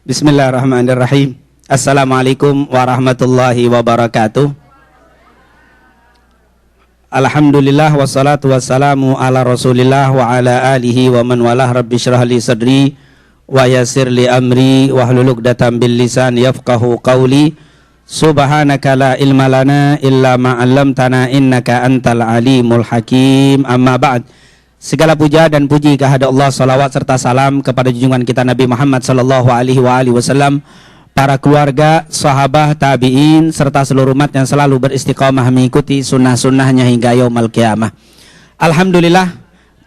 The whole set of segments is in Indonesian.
Bismillahirrahmanirrahim. Assalamualaikum warahmatullahi wabarakatuh. Alhamdulillah wassalatu wassalamu ala rasulillah wa ala alihi wa man walah. Rabbi syrah li sadri wa yassir li amri wahlul 'uqdatam bil lisan yafqahu qawli. Subhanaka la ilma lana illa ma 'allamtana innaka antal alimul hakim. Amma ba'd. Segala puja dan puji kehadirat Allah, salawat serta salam kepada junjungan kita Nabi Muhammad sallallahu alaihi wasallam, para keluarga, sahabat, tabi'in, serta seluruh umat yang selalu beristiqamah mengikuti sunnah-sunnahnya hingga yaumul qiyamah. Alhamdulillah,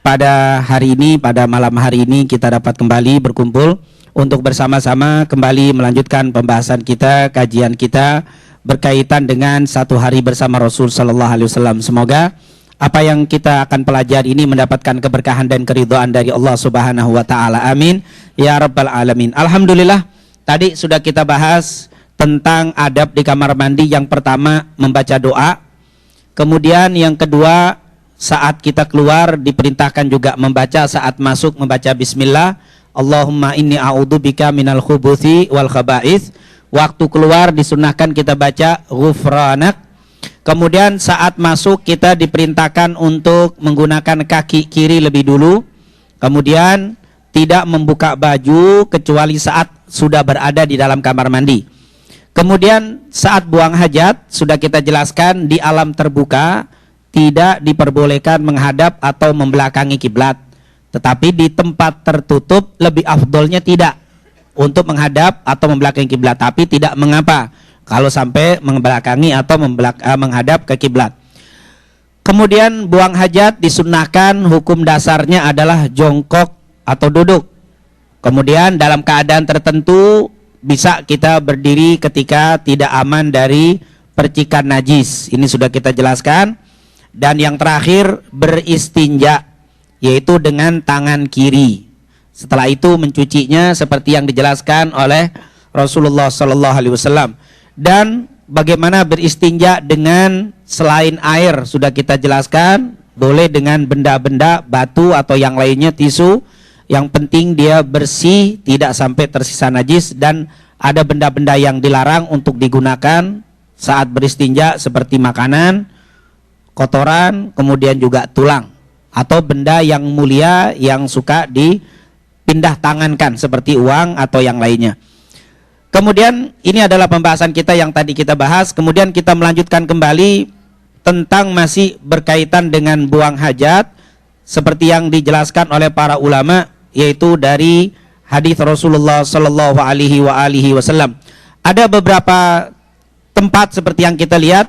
pada hari ini, pada malam hari ini kita dapat kembali berkumpul untuk bersama-sama kembali melanjutkan pembahasan kita, kajian kita berkaitan dengan satu hari bersama Rasul sallallahu alaihi wasallam. Semoga apa yang kita akan pelajari ini mendapatkan keberkahan dan keridhaan dari Allah Subhanahu wa taala. Amin ya rabbal alamin. Alhamdulillah, tadi sudah kita bahas tentang adab di kamar mandi. Yang pertama membaca doa. Kemudian yang kedua, saat kita keluar diperintahkan juga membaca, saat masuk membaca bismillah. Allahumma inni a'udzubika minal khubuthi wal khaba'ith. Waktu keluar disunahkan kita baca ghufranak. Kemudian saat masuk kita diperintahkan untuk menggunakan kaki kiri lebih dulu. Kemudian tidak membuka baju kecuali saat sudah berada di dalam kamar mandi. Kemudian saat buang hajat sudah kita jelaskan di alam terbuka tidak diperbolehkan menghadap atau membelakangi kiblat. Tetapi di tempat tertutup lebih afdolnya tidak untuk menghadap atau membelakangi kiblat. Tapi tidak mengapa kalau sampai membelakangi atau menghadap ke kiblat. Kemudian buang hajat disunnahkan, hukum dasarnya adalah jongkok atau duduk. Kemudian dalam keadaan tertentu bisa kita berdiri ketika tidak aman dari percikan najis. Ini sudah kita jelaskan. Dan yang terakhir beristinja, yaitu dengan tangan kiri. Setelah itu mencucinya seperti yang dijelaskan oleh Rasulullah sallallahu alaihi wasallam. Dan bagaimana beristinja dengan selain air sudah kita jelaskan, boleh dengan benda-benda, batu atau yang lainnya, tisu. Yang penting dia bersih, tidak sampai tersisa najis. Dan ada benda-benda yang dilarang untuk digunakan saat beristinja seperti makanan, kotoran, kemudian juga tulang atau benda yang mulia yang suka dipindah tangankan seperti uang atau yang lainnya. Kemudian ini adalah pembahasan kita yang tadi kita bahas. Kemudian kita melanjutkan kembali tentang masih berkaitan dengan buang hajat seperti yang dijelaskan oleh para ulama, yaitu dari hadis Rasulullah sallallahu alaihi wasallam. Ada beberapa tempat seperti yang kita lihat.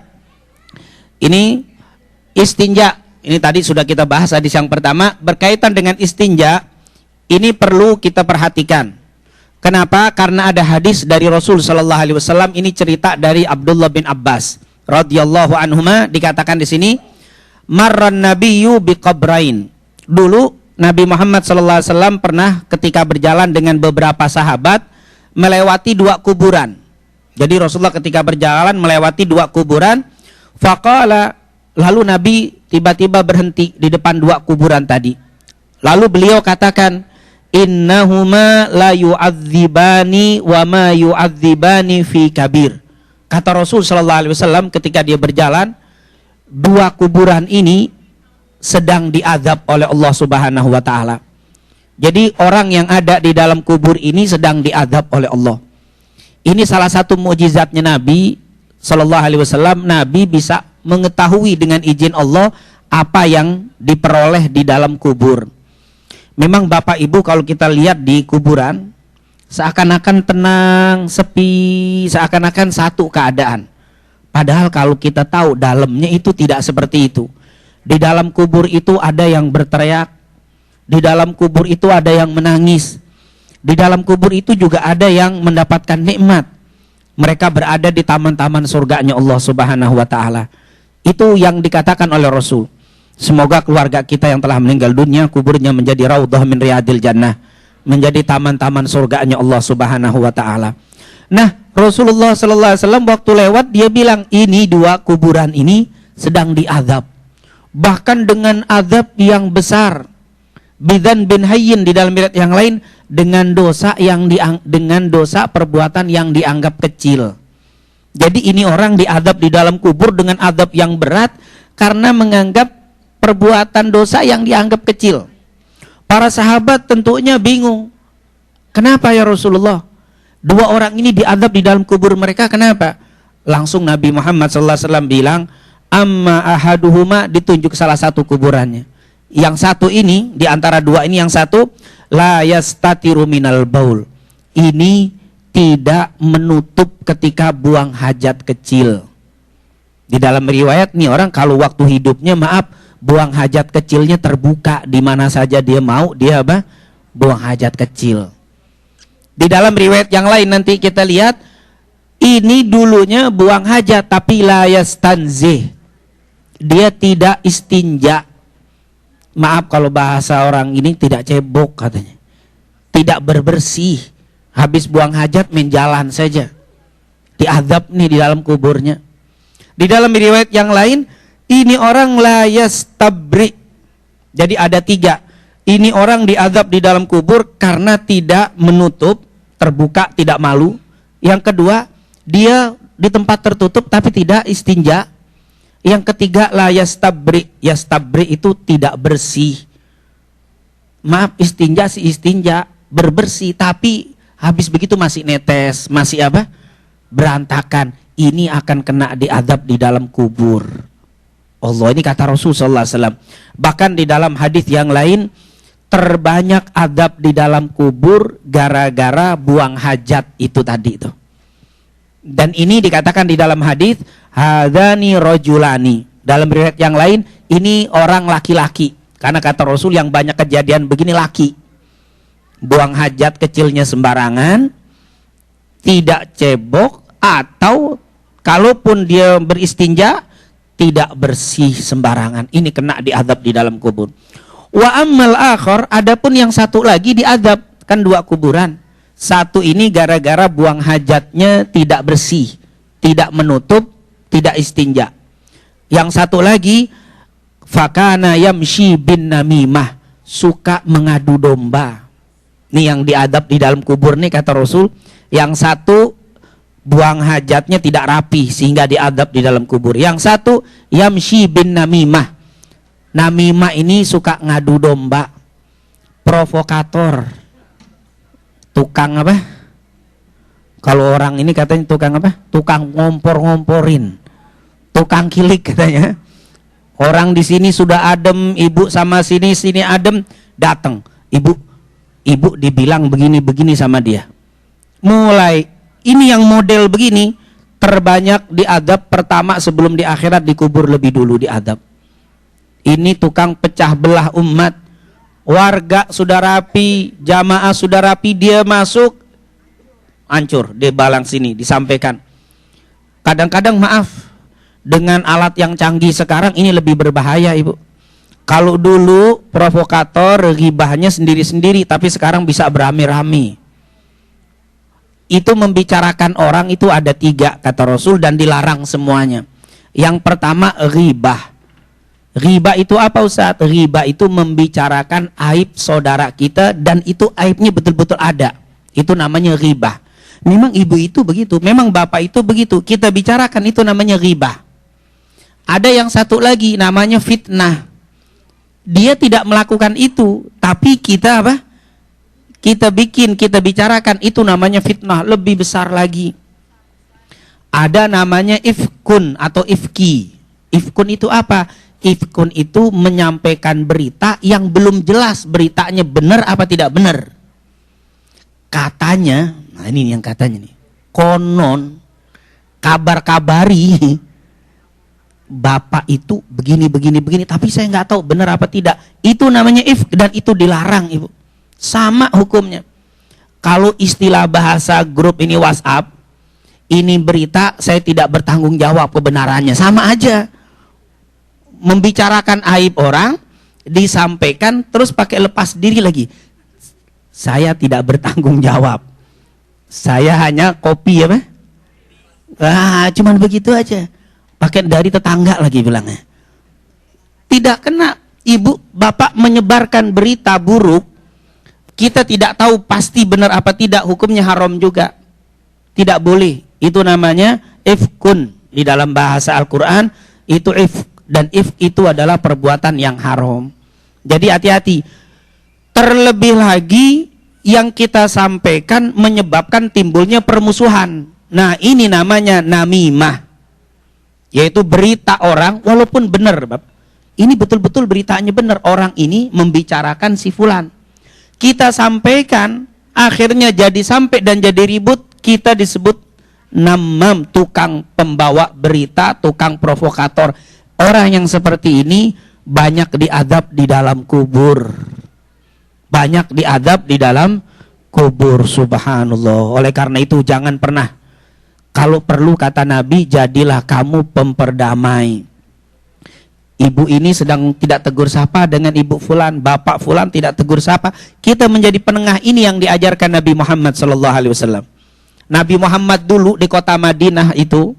Ini istinja. Ini tadi sudah kita bahas hadis yang pertama berkaitan dengan istinja. Ini perlu kita perhatikan. Kenapa? Karena ada hadis dari Rasul sallallahu alaihi wasallam. Ini cerita dari Abdullah bin Abbas radhiyallahu anhuma, dikatakan di sini, marran nabiyyu biqabrain. Dulu Nabi Muhammad sallallahu alaihi wasallam pernah ketika berjalan dengan beberapa sahabat melewati dua kuburan. Jadi Rasulullah ketika berjalan melewati dua kuburan, faqala, lalu Nabi tiba-tiba berhenti di depan dua kuburan tadi. Lalu beliau katakan, innahuma la yu'adzibani wa ma yu'adzibani fi kabir. Kata Rasul sallallahu alaihi wasallam ketika dia berjalan, dua kuburan ini sedang diazab oleh Allah Subhanahu wa taala. Jadi orang yang ada di dalam kubur ini sedang diazab oleh Allah. Ini salah satu mukjizatnya Nabi sallallahu alaihi wasallam. Nabi bisa mengetahui dengan izin Allah apa yang diperoleh di dalam kubur. Memang Bapak Ibu kalau kita lihat di kuburan seakan-akan tenang, sepi, seakan-akan satu keadaan. Padahal kalau kita tahu dalamnya itu tidak seperti itu. Di dalam kubur itu ada yang berteriak, di dalam kubur itu ada yang menangis, di dalam kubur itu juga ada yang mendapatkan nikmat. Mereka berada di taman-taman surganya Allah Subhanahu wa taala. Itu yang dikatakan oleh Rasul. Semoga keluarga kita yang telah meninggal dunia kuburnya menjadi raudhah min riyadil jannah, menjadi taman-taman surganya Allah Subhanahu wa taala. Nah, Rasulullah sallallahu alaihi wasallam waktu lewat dia bilang, ini dua kuburan ini sedang diazab. Bahkan dengan azab yang besar. Bidzan bin hayyin, di dalam riwayat yang lain dengan dosa perbuatan yang dianggap kecil. Jadi ini orang diadab di dalam kubur dengan adab yang berat karena menganggap perbuatan dosa yang dianggap kecil. Para sahabat tentunya bingung. Kenapa ya Rasulullah? Dua orang ini diadab di dalam kubur mereka, kenapa? Langsung Nabi Muhammad SAW bilang, amma ahaduhuma, ditunjuk salah satu kuburannya. Yang satu ini, di antara dua ini yang satu, la yastatiru minal baul. Ini tidak menutup ketika buang hajat kecil. Di dalam riwayat nih orang kalau waktu hidupnya buang hajat kecilnya terbuka di mana saja dia mau, dia buang hajat kecil. Di dalam riwayat yang lain nanti kita lihat, ini dulunya buang hajat tapi la yastanzih. Dia tidak istinja. Maaf kalau bahasa orang ini tidak cebok katanya. Tidak berbersih. Habis buang hajat menjalan saja. Diadab nih di dalam kuburnya. Di dalam riwayat yang lain, ini orang la yastabri. Jadi ada tiga. Ini orang diadab di dalam kubur karena tidak menutup, terbuka, tidak malu. Yang kedua, dia di tempat tertutup tapi tidak istinja. Yang ketiga, la yastabri. Yastabri itu tidak bersih. Maaf, istinja si istinja, berbersih, tapi habis begitu masih netes, masih berantakan. Ini akan kena diadab di dalam kubur. Allah, ini kata Rasulullah SAW. Bahkan di dalam hadis yang lain, terbanyak adab di dalam kubur gara-gara buang hajat itu tadi itu. Dan ini dikatakan di dalam hadis, hadzani rajulani. Dalam riwayat yang lain, ini orang laki-laki. Karena kata Rasul yang banyak kejadian begini laki. Buang hajat kecilnya sembarangan, tidak cebok, atau kalaupun dia beristinja tidak bersih sembarangan. Ini kena diadab di dalam kubur. Wa ammal akhar, adapun yang satu lagi diadab, kan dua kuburan. Satu ini gara-gara buang hajatnya tidak bersih, tidak menutup, tidak istinja. Yang satu lagi fakana yamshi bin namimah, suka mengadu domba. Ini yang diadab di dalam kubur nih kata Rasul. Yang satu buang hajatnya tidak rapi sehingga diadab di dalam kubur. Yang satu yamshi bin namimah. Namimah ini suka ngadu domba, provokator, tukang kalau orang ini katanya tukang tukang ngompor-ngomporin, tukang kilik katanya. Orang di sini sudah adem, ibu sama sini adem, datang ibu dibilang begini sama dia. Mulai ini yang model begini terbanyak diadab pertama sebelum di akhirat, dikubur lebih dulu diadab. Ini tukang pecah belah umat. Warga sudah rapi, jamaah sudah rapi, dia masuk hancur, dia balang sini, disampaikan. Kadang-kadang maaf, dengan alat yang canggih sekarang ini lebih berbahaya ibu. Kalau dulu provokator ghibahnya sendiri-sendiri, tapi sekarang bisa beramai-ramai. Itu membicarakan orang itu ada 3 kata Rasul dan dilarang semuanya. Yang pertama ghibah. Ghibah itu apa Ustaz? Ghibah itu membicarakan aib saudara kita dan itu aibnya betul-betul ada. Itu namanya ghibah. Memang ibu itu begitu, memang bapak itu begitu. Kita bicarakan itu namanya ghibah. Ada yang satu lagi namanya fitnah. Dia tidak melakukan itu, tapi kita kita bicarakan, itu namanya fitnah, lebih besar lagi. Ada namanya ifkun atau ifki. Ifkun itu apa? Ifkun itu menyampaikan berita yang belum jelas beritanya benar apa tidak benar. Katanya, nah ini yang katanya nih, konon kabar-kabari bapak itu begini, tapi saya nggak tahu benar apa tidak. Itu namanya ifk dan itu dilarang ibu. Sama hukumnya. Kalau istilah bahasa grup ini WhatsApp, ini berita saya tidak bertanggung jawab kebenarannya, sama aja. Membicarakan aib orang, disampaikan terus pakai lepas diri lagi. Saya tidak bertanggung jawab. Saya hanya copy cuman begitu aja. Pakai dari tetangga lagi bilangnya. Tidak kena. ibu, bapak menyebarkan berita buruk, kita tidak tahu pasti benar apa tidak, hukumnya haram juga. Tidak boleh. Itu namanya ifkun. Di dalam bahasa Al-Quran itu ifk, dan ifk itu adalah perbuatan yang haram. Jadi hati-hati. Terlebih lagi yang kita sampaikan menyebabkan timbulnya permusuhan. Nah, ini namanya namimah, yaitu berita orang walaupun benar, Bapak. Ini betul-betul beritanya benar, orang ini membicarakan si fulan. Kita sampaikan, akhirnya jadi sampai dan jadi ribut, kita disebut namam, tukang pembawa berita, tukang provokator. Orang yang seperti ini banyak diadab di dalam kubur. Banyak diadab di dalam kubur, subhanallah. Oleh karena itu jangan pernah, kalau perlu kata Nabi, jadilah kamu pemperdamai. Ibu ini sedang tidak tegur sapa dengan ibu fulan, bapak fulan tidak tegur sapa. Kita menjadi penengah, ini yang diajarkan Nabi Muhammad SAW. Nabi Muhammad dulu di kota Madinah itu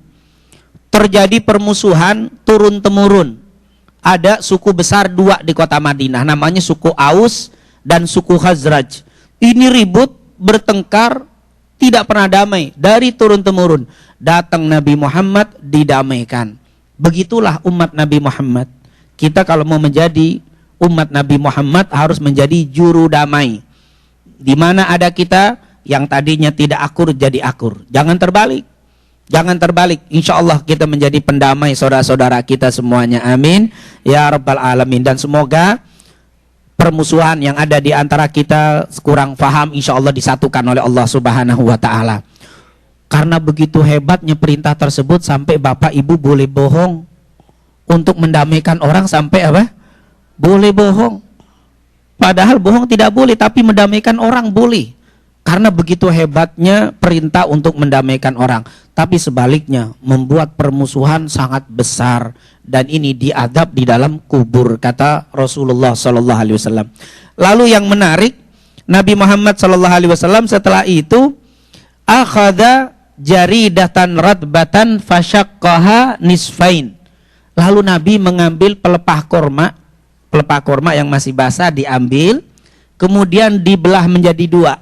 terjadi permusuhan turun-temurun. Ada suku besar dua di kota Madinah, namanya suku Aus dan suku Khazraj. Ini ribut, bertengkar, tidak pernah damai dari turun-temurun. Datang Nabi Muhammad, didamaikan. Begitulah umat Nabi Muhammad. Kita kalau mau menjadi umat Nabi Muhammad harus menjadi juru damai. Di mana ada kita yang tadinya tidak akur jadi akur. Jangan terbalik. Jangan terbalik. Insya Allah kita menjadi pendamai saudara-saudara kita semuanya. Amin. Ya Rabbal Alamin. Dan semoga permusuhan yang ada di antara kita kurang faham, insya Allah disatukan oleh Allah Subhanahu wa Ta'ala. Karena begitu hebatnya perintah tersebut sampai bapak ibu boleh bohong untuk mendamaikan orang, sampai apa? Boleh bohong. Padahal bohong tidak boleh, tapi mendamaikan orang boleh. Karena begitu hebatnya perintah untuk mendamaikan orang. Tapi sebaliknya membuat permusuhan sangat besar, dan ini diadab di dalam kubur, kata Rasulullah SAW. Lalu yang menarik, Nabi Muhammad SAW setelah itu akhadha jaridatan radbatan fasyaqqaha nisfain. Lalu Nabi mengambil pelepah korma yang masih basah diambil, kemudian dibelah menjadi dua.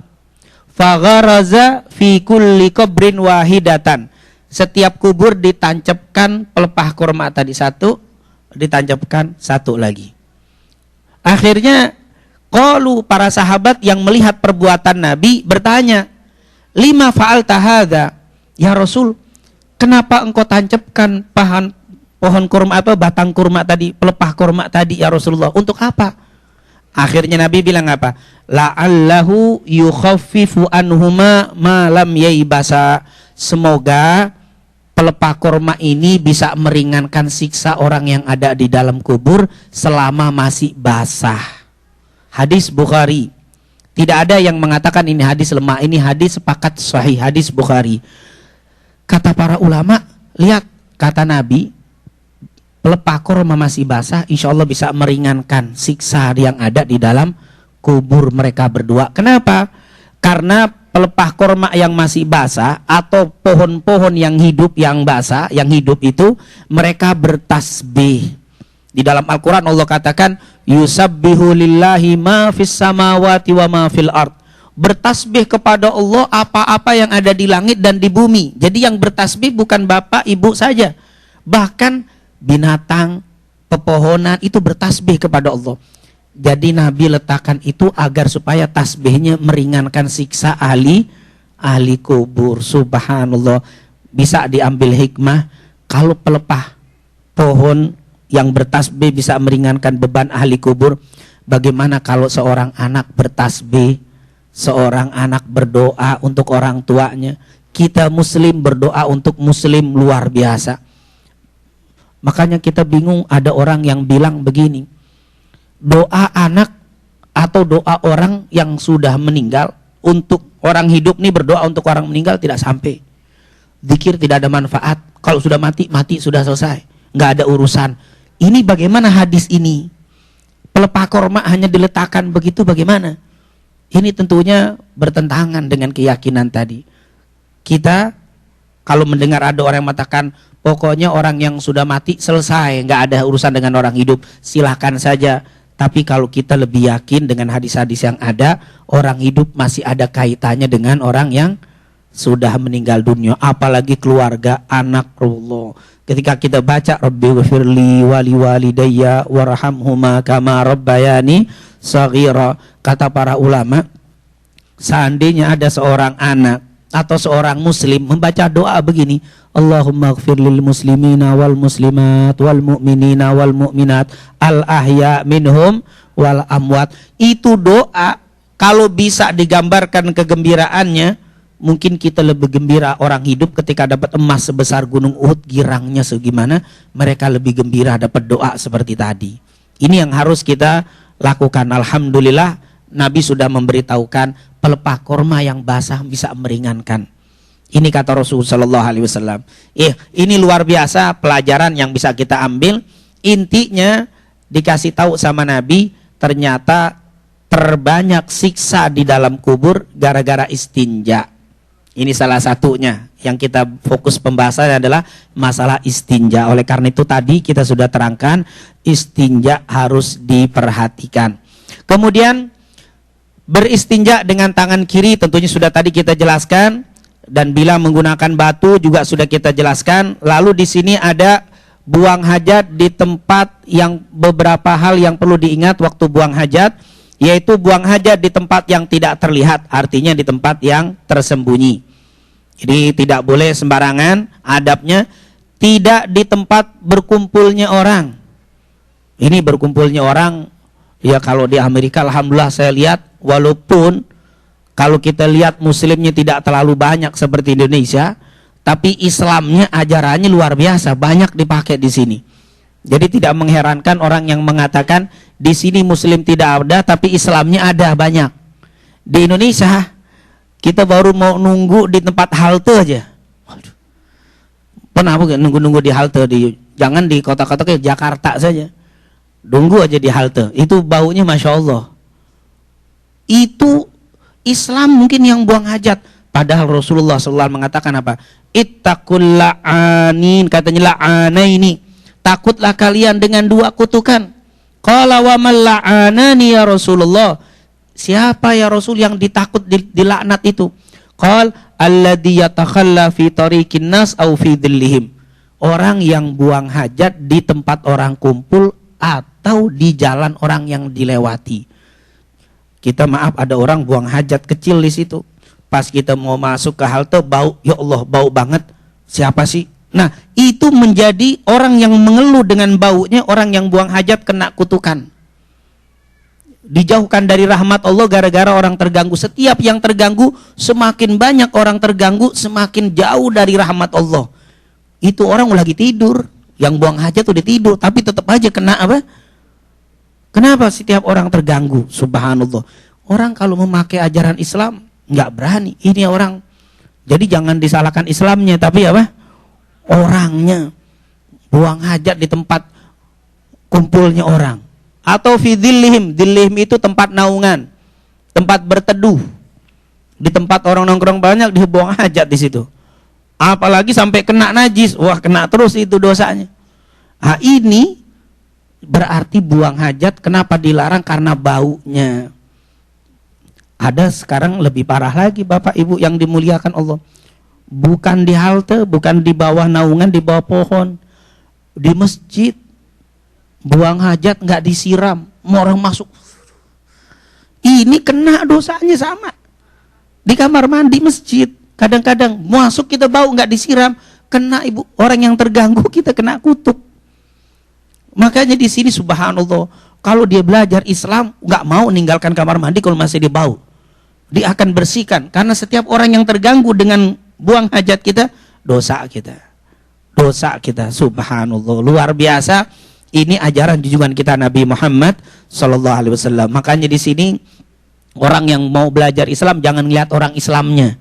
Fagharaza fi kulli qabrin wahidatan. Setiap kubur ditancapkan pelepah kurma tadi satu, ditancapkan satu lagi. Akhirnya qalu, para sahabat yang melihat perbuatan Nabi bertanya, lima fa'alta hadza? Ya Rasul, kenapa engkau tancapkan pohon kurma batang kurma tadi, pelepah kurma tadi ya Rasulullah? Untuk apa? Akhirnya Nabi bilang apa? La'allahu yukhaffifu anhuma ma lam yaibasa. Semoga pelepah kurma ini bisa meringankan siksa orang yang ada di dalam kubur selama masih basah. Hadis Bukhari. Tidak ada yang mengatakan ini hadis lemah, ini hadis sepakat sahih, hadis Bukhari. Kata para ulama, lihat kata Nabi, pelepah kurma masih basah, insya Allah bisa meringankan siksa yang ada di dalam kubur mereka berdua. Kenapa? Karena pelepah kurma yang masih basah atau pohon-pohon yang hidup yang basah, yang hidup itu mereka bertasbih. Di dalam Al-Quran Allah katakan, yusabbihu lillahi ma fis samawati wa ma fil ard. Bertasbih kepada Allah apa-apa yang ada di langit dan di bumi. Jadi yang bertasbih bukan bapak ibu saja, bahkan binatang, pepohonan itu bertasbih kepada Allah. Jadi Nabi letakkan itu agar supaya tasbihnya meringankan siksa ahli kubur. Subhanallah. Bisa diambil hikmah, kalau pelepah pohon yang bertasbih bisa meringankan beban ahli kubur, bagaimana kalau seorang anak bertasbih, seorang anak berdoa untuk orang tuanya, kita muslim berdoa untuk muslim, luar biasa. Makanya kita bingung, ada orang yang bilang begini, doa anak atau doa orang yang sudah meninggal untuk orang hidup nih, berdoa untuk orang meninggal tidak sampai. Zikir tidak ada manfaat, kalau sudah mati, sudah selesai, nggak ada urusan. Ini bagaimana hadis ini? Pelepah korma hanya diletakkan begitu, bagaimana? Ini tentunya bertentangan dengan keyakinan tadi. Kita kalau mendengar ada orang yang mengatakan Pokoknya orang yang sudah mati selesai, nggak ada urusan dengan orang hidup, silahkan saja. Tapi kalau kita lebih yakin dengan hadis-hadis yang ada, orang hidup masih ada kaitannya dengan orang yang sudah meninggal dunia, apalagi keluarga, anak. Allah, ketika kita baca Rabbi ghfirli wali walidayya warhamhuma kama rabbayani shaghira, kata para ulama, seandainya ada seorang anak atau seorang muslim membaca doa begini, Allahumma ighfir lil muslimina wal muslimat wal mu'minina wal mu'minat al ahya minhum wal amwat, itu doa kalau bisa digambarkan kegembiraannya, mungkin kita lebih gembira orang hidup ketika dapat emas sebesar gunung Uhud, girangnya segimana, mereka lebih gembira dapat doa seperti tadi. Ini yang harus kita lakukan. Alhamdulillah Nabi sudah memberitahukan pelepah korma yang basah bisa meringankan. Ini kata Rasulullah Sallallahu Alaihi Wasallam. Ini luar biasa pelajaran yang bisa kita ambil. Intinya dikasih tahu sama Nabi, ternyata terbanyak siksa di dalam kubur gara-gara istinja. Ini salah satunya yang kita fokus pembahasannya adalah masalah istinja. Oleh karena itu tadi kita sudah terangkan istinja harus diperhatikan. Kemudian beristinja dengan tangan kiri tentunya sudah tadi kita jelaskan, dan bila menggunakan batu juga sudah kita jelaskan. Lalu di sini ada buang hajat di tempat yang beberapa hal yang perlu diingat waktu buang hajat, yaitu buang hajat di tempat yang tidak terlihat, artinya di tempat yang tersembunyi. Jadi tidak boleh sembarangan, adabnya tidak di tempat berkumpulnya orang. Ini berkumpulnya orang, ya kalau di Amerika alhamdulillah saya lihat, walaupun kalau kita lihat muslimnya tidak terlalu banyak seperti Indonesia, tapi Islamnya, ajarannya luar biasa, banyak dipakai di sini. Jadi tidak mengherankan orang yang mengatakan di sini muslim tidak ada tapi Islamnya ada banyak. Di Indonesia kita baru mau nunggu di tempat halte aja. Waduh. Pernah nunggu-nunggu di halte, jangan di kota-kota kayak Jakarta saja. Nunggu aja di halte, itu baunya Masya Allah. Itu Islam mungkin yang buang hajat, padahal Rasulullah SAW mengatakan apa? Ittaqul la'anin, katanya la'anaini, takutlah kalian dengan dua kutukan. Qala wa man la'anani ya Rasulullah, siapa ya Rasul yang ditakut dilaknat itu? Qal alladhi yatakhalla fi tariqin nas au fi dhillihim, orang yang buang hajat di tempat orang kumpul atau di jalan orang yang dilewati. Kita maaf, ada orang buang hajat kecil di situ. Pas kita mau masuk ke halte, bau, ya Allah bau banget. Siapa sih? Nah, itu menjadi orang yang mengeluh dengan baunya, orang yang buang hajat kena kutukan. Dijauhkan dari rahmat Allah gara-gara orang terganggu. Setiap yang terganggu, semakin banyak orang terganggu, semakin jauh dari rahmat Allah. Itu orang lagi tidur, yang buang hajat udah tidur, tapi tetap aja kena apa? Kenapa setiap orang terganggu? Subhanallah. Orang kalau memakai ajaran Islam nggak berani. Ini orang. Jadi jangan disalahkan Islamnya, tapi apa? Orangnya. Buang hajat di tempat kumpulnya orang. Atau fi dhillihim. Dhillihim itu tempat naungan, tempat berteduh. Di tempat orang nongkrong banyak, dia buang hajat di situ. Apalagi sampai kena najis, wah kena terus itu dosanya. Nah, ini berarti buang hajat kenapa dilarang? Karena baunya. Ada sekarang lebih parah lagi Bapak Ibu yang dimuliakan Allah. Bukan di halte, bukan di bawah naungan, di bawah pohon, di masjid. Buang hajat nggak disiram, mau orang masuk, ini kena dosanya sama. Di kamar mandi masjid, kadang-kadang masuk kita bau nggak disiram, kena ibu orang yang terganggu, kita kena kutuk. Makanya di sini subhanallah, kalau dia belajar Islam nggak mau meninggalkan kamar mandi kalau masih dibau, dia akan bersihkan. Karena setiap orang yang terganggu dengan buang hajat kita, dosa kita, subhanallah, luar biasa. Ini ajaran junjungan kita Nabi Muhammad Sallallahu Alaihi Wasallam. Makanya di sini orang yang mau belajar Islam jangan lihat orang Islamnya,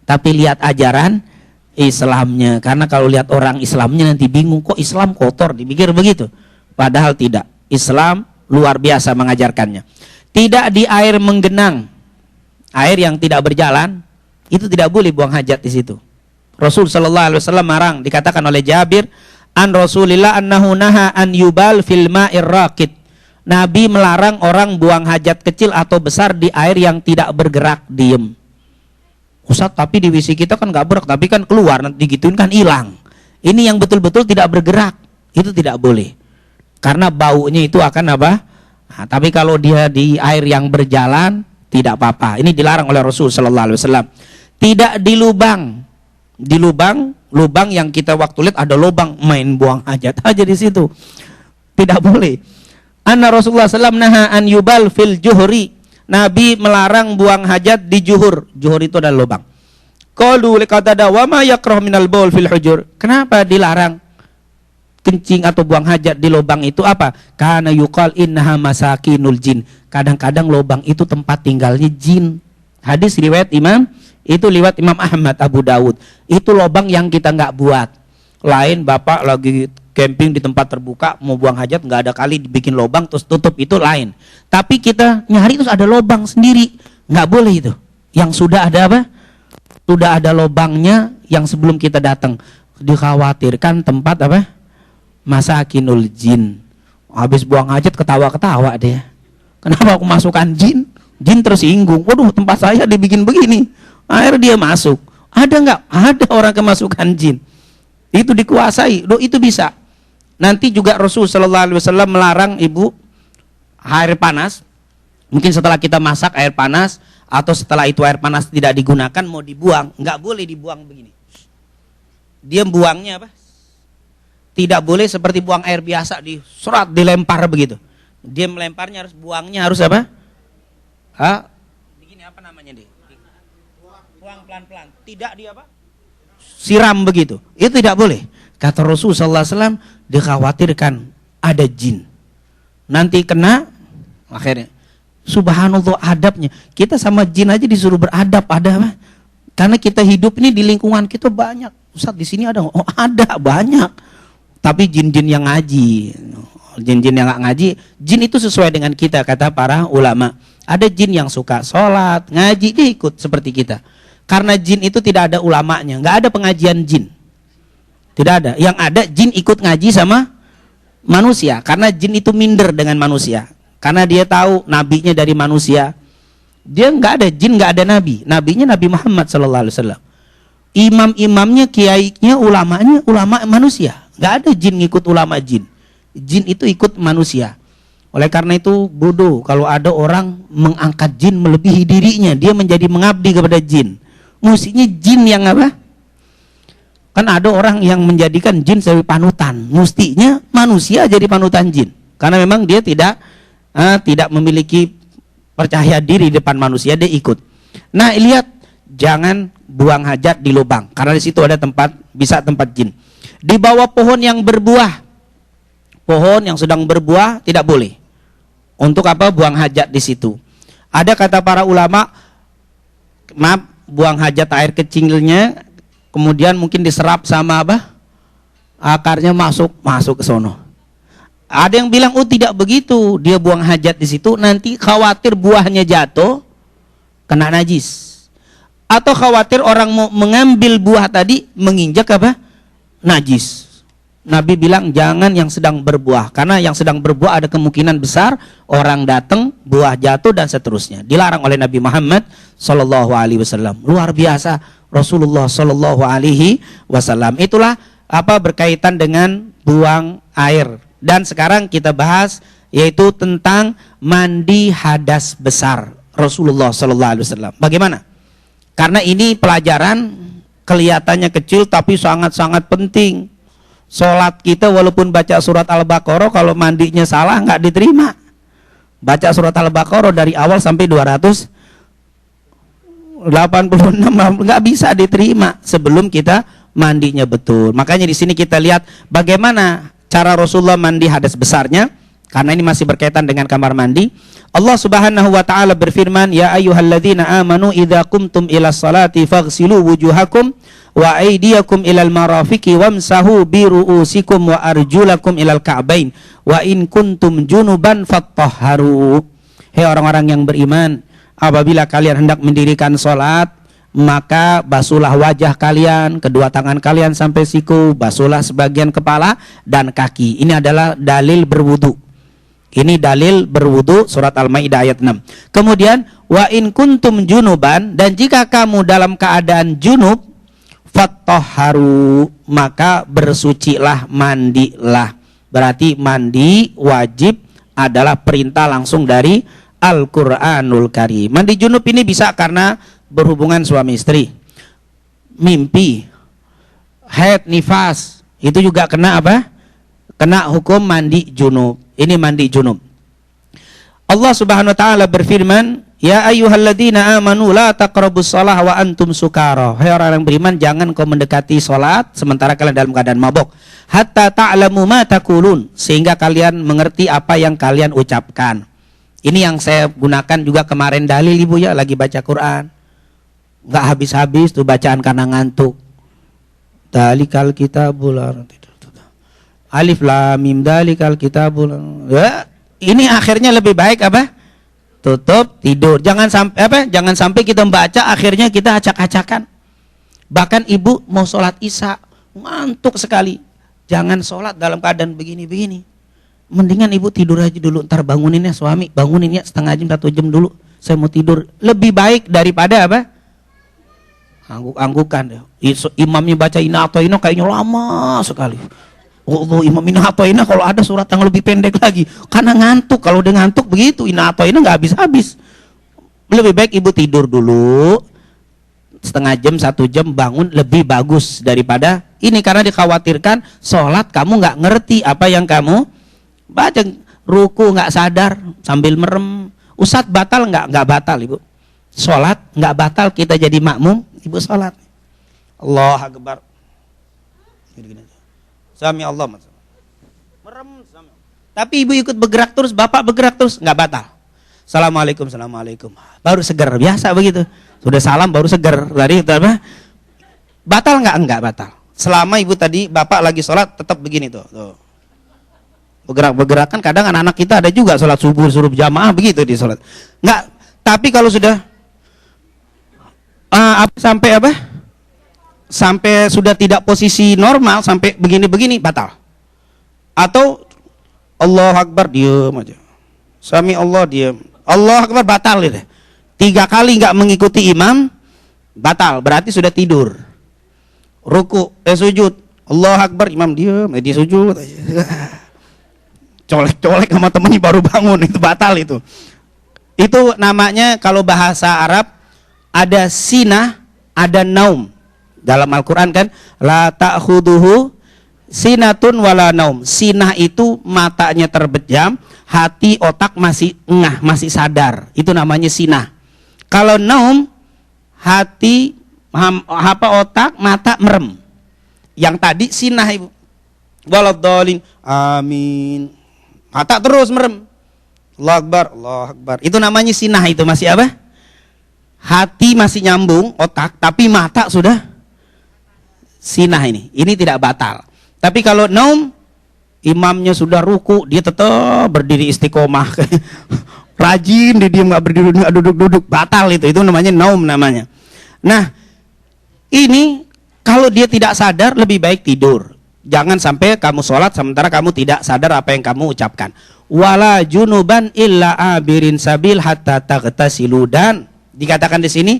tapi lihat ajaran Islamnya. Karena kalau lihat orang Islamnya nanti bingung, kok Islam kotor, dipikir begitu. Padahal tidak. Islam luar biasa mengajarkannya. Tidak di air menggenang, air yang tidak berjalan, itu tidak boleh buang hajat di situ. Rasul sallallahu alaihi wasallam marang, dikatakan oleh Jabir an Rasulillah annahu naha an yubal fil ma'ir raqid. Nabi melarang orang buang hajat kecil atau besar di air yang tidak bergerak, diem. Ustaz, tapi di WC kita kan nggak bergerak, tapi kan keluar, nanti digituin kan hilang. Ini yang betul-betul tidak bergerak, itu tidak boleh. Karena baunya itu akan apa? Nah, tapi kalau dia di air yang berjalan, tidak apa-apa. Ini dilarang oleh Rasul sallallahu alaihi wasallam. Tidak di lubang. Di lubang yang kita waktu lihat ada lubang, main buang hajat aja di situ. Tidak boleh. Anna Rasulullah sallallahu naha an yubal fil juhri. Nabi melarang buang hajat di juhur. Juhur itu adalah lubang. Qalu liqatada wa ma yakrah minal baul fil hujur. Kenapa dilarang kencing atau buang hajat di lubang itu? Apa? Karena yuqal innaha masakinul jin. Kadang-kadang lubang itu tempat tinggalnya jin. Hadis riwayat Imam Ahmad, Abu Dawud. Itu lubang yang kita nggak buat. Lain bapak lagi camping di tempat terbuka mau buang hajat, nggak ada kali dibikin lubang terus tutup, itu lain. Tapi kita nyari terus ada lubang sendiri, nggak boleh itu. Yang sudah ada apa? Sudah ada lubangnya yang sebelum kita datang. Dikhawatirkan tempat apa? Masakinul jin. Habis buang hajat ketawa-ketawa dia. Kenapa aku masukkan jin? Jin tersinggung. Waduh, tempat saya dibikin begini. Akhirnya dia masuk. Ada nggak? Ada orang kemasukan jin. Itu dikuasai. Loh, itu bisa. Nanti juga Rasul sallallahu alaihi wasallam melarang ibu air panas. Mungkin setelah kita masak air panas atau setelah itu air panas tidak digunakan mau dibuang, nggak boleh dibuang begini. Dia buangnya apa? Tidak boleh seperti buang air biasa diserat dilempar begitu. Dia melemparnya buangnya harus apa? Begini apa namanya dia? Buang pelan-pelan. Tidak dia apa? Siram begitu. Itu tidak boleh. Kata Rasul sallallahu alaihi wasallam, dikhawatirkan ada jin. Nanti kena, akhirnya subhanallah adabnya. Kita sama jin aja disuruh beradab, ada apa? Karena kita hidup ini di lingkungan kita banyak. Ustaz, di sini ada? Oh, ada banyak. Tapi jin-jin yang ngaji. Jin-jin yang nggak ngaji, jin itu sesuai dengan kita, kata para ulama. Ada jin yang suka sholat, ngaji, dia ikut seperti kita. Karena jin itu tidak ada ulamanya, nggak ada pengajian jin, tidak ada. Yang ada jin ikut ngaji sama manusia, karena jin itu minder dengan manusia, karena dia tahu nabinya dari manusia. Dia nggak ada jin, nggak ada nabi, nabinya Nabi Muhammad SAW. Imam-imamnya, kiainya, ulamanya, ulama manusia, nggak ada jin ngikut ulama jin. Jin itu ikut manusia. Oleh karena itu bodoh kalau ada orang mengangkat jin melebihi dirinya, dia menjadi mengabdi kepada jin. Mestinya jin yang apa? Kan ada orang yang menjadikan jin sebagai panutan. Mestinya manusia jadi panutan jin. Karena memang dia tidak memiliki percaya diri di depan manusia, dia ikut. Nah, lihat, jangan buang hajat di lubang karena di situ ada bisa tempat jin. Di bawah pohon yang berbuah. Pohon yang sedang berbuah tidak boleh. Untuk apa buang hajat di situ? Ada kata para ulama, maaf, buang hajat air kecilnya, kemudian mungkin diserap sama apa? Akarnya masuk ke sono. Ada yang bilang, oh tidak begitu, dia buang hajat di situ, nanti khawatir buahnya jatuh, kena najis. Atau khawatir orang mau mengambil buah tadi, menginjak apa? Najis. Nabi bilang jangan yang sedang berbuah, karena yang sedang berbuah ada kemungkinan besar orang datang, buah jatuh dan seterusnya. Dilarang oleh Nabi Muhammad sallallahu alaihi wasallam. Luar biasa Rasulullah sallallahu alaihi wasallam. Itulah apa berkaitan dengan buang air. Dan sekarang kita bahas yaitu tentang mandi hadas besar Rasulullah sallallahu alaihi wasallam. Bagaimana? Karena ini pelajaran kelihatannya kecil tapi sangat-sangat penting. Sholat kita walaupun baca surat Al-Baqarah, kalau mandinya salah nggak diterima. Baca surat Al-Baqarah dari awal sampai 286 nggak bisa diterima sebelum kita mandinya betul. Makanya di sini kita lihat bagaimana cara Rasulullah mandi hadas besarnya, karena ini masih berkaitan dengan kamar mandi. Allah Subhanahu wa taala berfirman, "Ya ayyuhalladzina amanu idza qumtum ilas salati faghsilu wujuhakum wa aydiyakum ilal marafiqi wamsahu bi ru'usikum wa arjulakum ilal ka'bain wa in kuntum junuban fattahharu." Hei orang-orang yang beriman, apabila kalian hendak mendirikan salat, maka basuhlah wajah kalian, kedua tangan kalian sampai siku, basuhlah sebagian kepala dan kaki. Ini adalah dalil berwudu. Ini dalil berwudu, surat Al-Maidah ayat 6. Kemudian wa in kuntum junuban, dan jika kamu dalam keadaan junub, fattahharu, maka bersucilah, mandilah. Berarti mandi wajib adalah perintah langsung dari Al-Qur'anul Karim. Mandi junub ini bisa karena berhubungan suami istri, mimpi, haid, nifas, itu juga kena apa? Kena hukum mandi junub. Ini mandi junub. Allah Subhanahu wa taala berfirman, "Ya ayyuhalladzina amanu la taqrabus shalah wa antum sukara." Hai orang yang beriman, jangan kau mendekati salat sementara kalian dalam keadaan mabuk. Hatta ta'lamu ma taqulun, sehingga kalian mengerti apa yang kalian ucapkan. Ini yang saya gunakan juga kemarin dalil Ibu ya, lagi baca Quran. Enggak habis-habis tuh bacaan karena ngantuk. Dalikal kitabul alif lam mim dalikal kitabul. Ya, ini akhirnya lebih baik apa? Tutup, tidur. Jangan sampai apa? Jangan sampai kita membaca akhirnya kita acak-acakan. Bahkan ibu mau sholat isya ngantuk sekali. Jangan sholat dalam keadaan begini-begini. Mendingan ibu tidur aja dulu. Ntar banguninnya suami, banguninnya setengah jam 1 jam dulu. Saya mau tidur. Lebih baik daripada apa? Angguk-anggukan. Imamnya baca Inna Atoina kayaknya lama sekali. Allah, Imam Inna Atoina kalau ada surat yang lebih pendek lagi. Karena ngantuk. Kalau udah ngantuk begitu Inna Atoina nggak habis-habis. Lebih baik ibu tidur dulu. Setengah jam, 1 jam bangun lebih bagus daripada ini. Karena dikhawatirkan sholat kamu nggak ngerti apa yang kamu baca. Ruku nggak sadar sambil merem. Ustadz batal nggak? Nggak batal ibu. Sholat nggak batal, kita jadi makmum. Ibu sholat. Allah Akbar. Sami Allah. Merem. Tapi ibu ikut bergerak terus, bapak bergerak terus, nggak batal. Assalamualaikum, assalamualaikum. Baru seger, biasa begitu. Sudah salam baru seger. Tadi apa? Batal nggak? Nggak batal. Selama ibu tadi bapak lagi sholat tetap begini tuh. Bergerak-bergerakan. Kadang anak-anak kita ada juga sholat subuh suruh jamaah begitu di sholat. Nggak. Tapi kalau sudah sampai apa? Sampai sudah tidak posisi normal, sampai begini-begini batal. Atau Allah Akbar diam aja. Sami Allah diam. Allah Akbar batal gitu. 3 kali nggak mengikuti imam batal, berarti sudah tidur. Ruku, sujud. Allah Akbar, imam diam, dia sujud. Colek-colek sama temennya baru bangun, itu batal itu. Itu namanya kalau bahasa Arab ada sinah, ada naum. Dalam Al-Quran kan, la ta'khuduhu sinatun wala naum. Sinah itu matanya terbejam, hati otak masih ngah, masih sadar. Itu namanya sinah. Kalau naum, hati, otak, mata merem. Yang tadi sinah ibu. Waladhdallin, amin. Mata terus merem. Allah Akbar, Allah Akbar. Itu namanya sinah, itu masih apa? Hati masih nyambung, otak, tapi mata sudah sinah ini. Ini tidak batal. Tapi kalau naum, imamnya sudah ruku, dia tetap berdiri istiqomah. Rajin, dia nggak berdiri, nggak duduk-duduk, batal itu. Itu namanya naum namanya. Nah, ini kalau dia tidak sadar lebih baik tidur. Jangan sampai kamu sholat sementara kamu tidak sadar apa yang kamu ucapkan. Wala junuban illa abirin sabil hatta taghtasilu, dan dikatakan di sini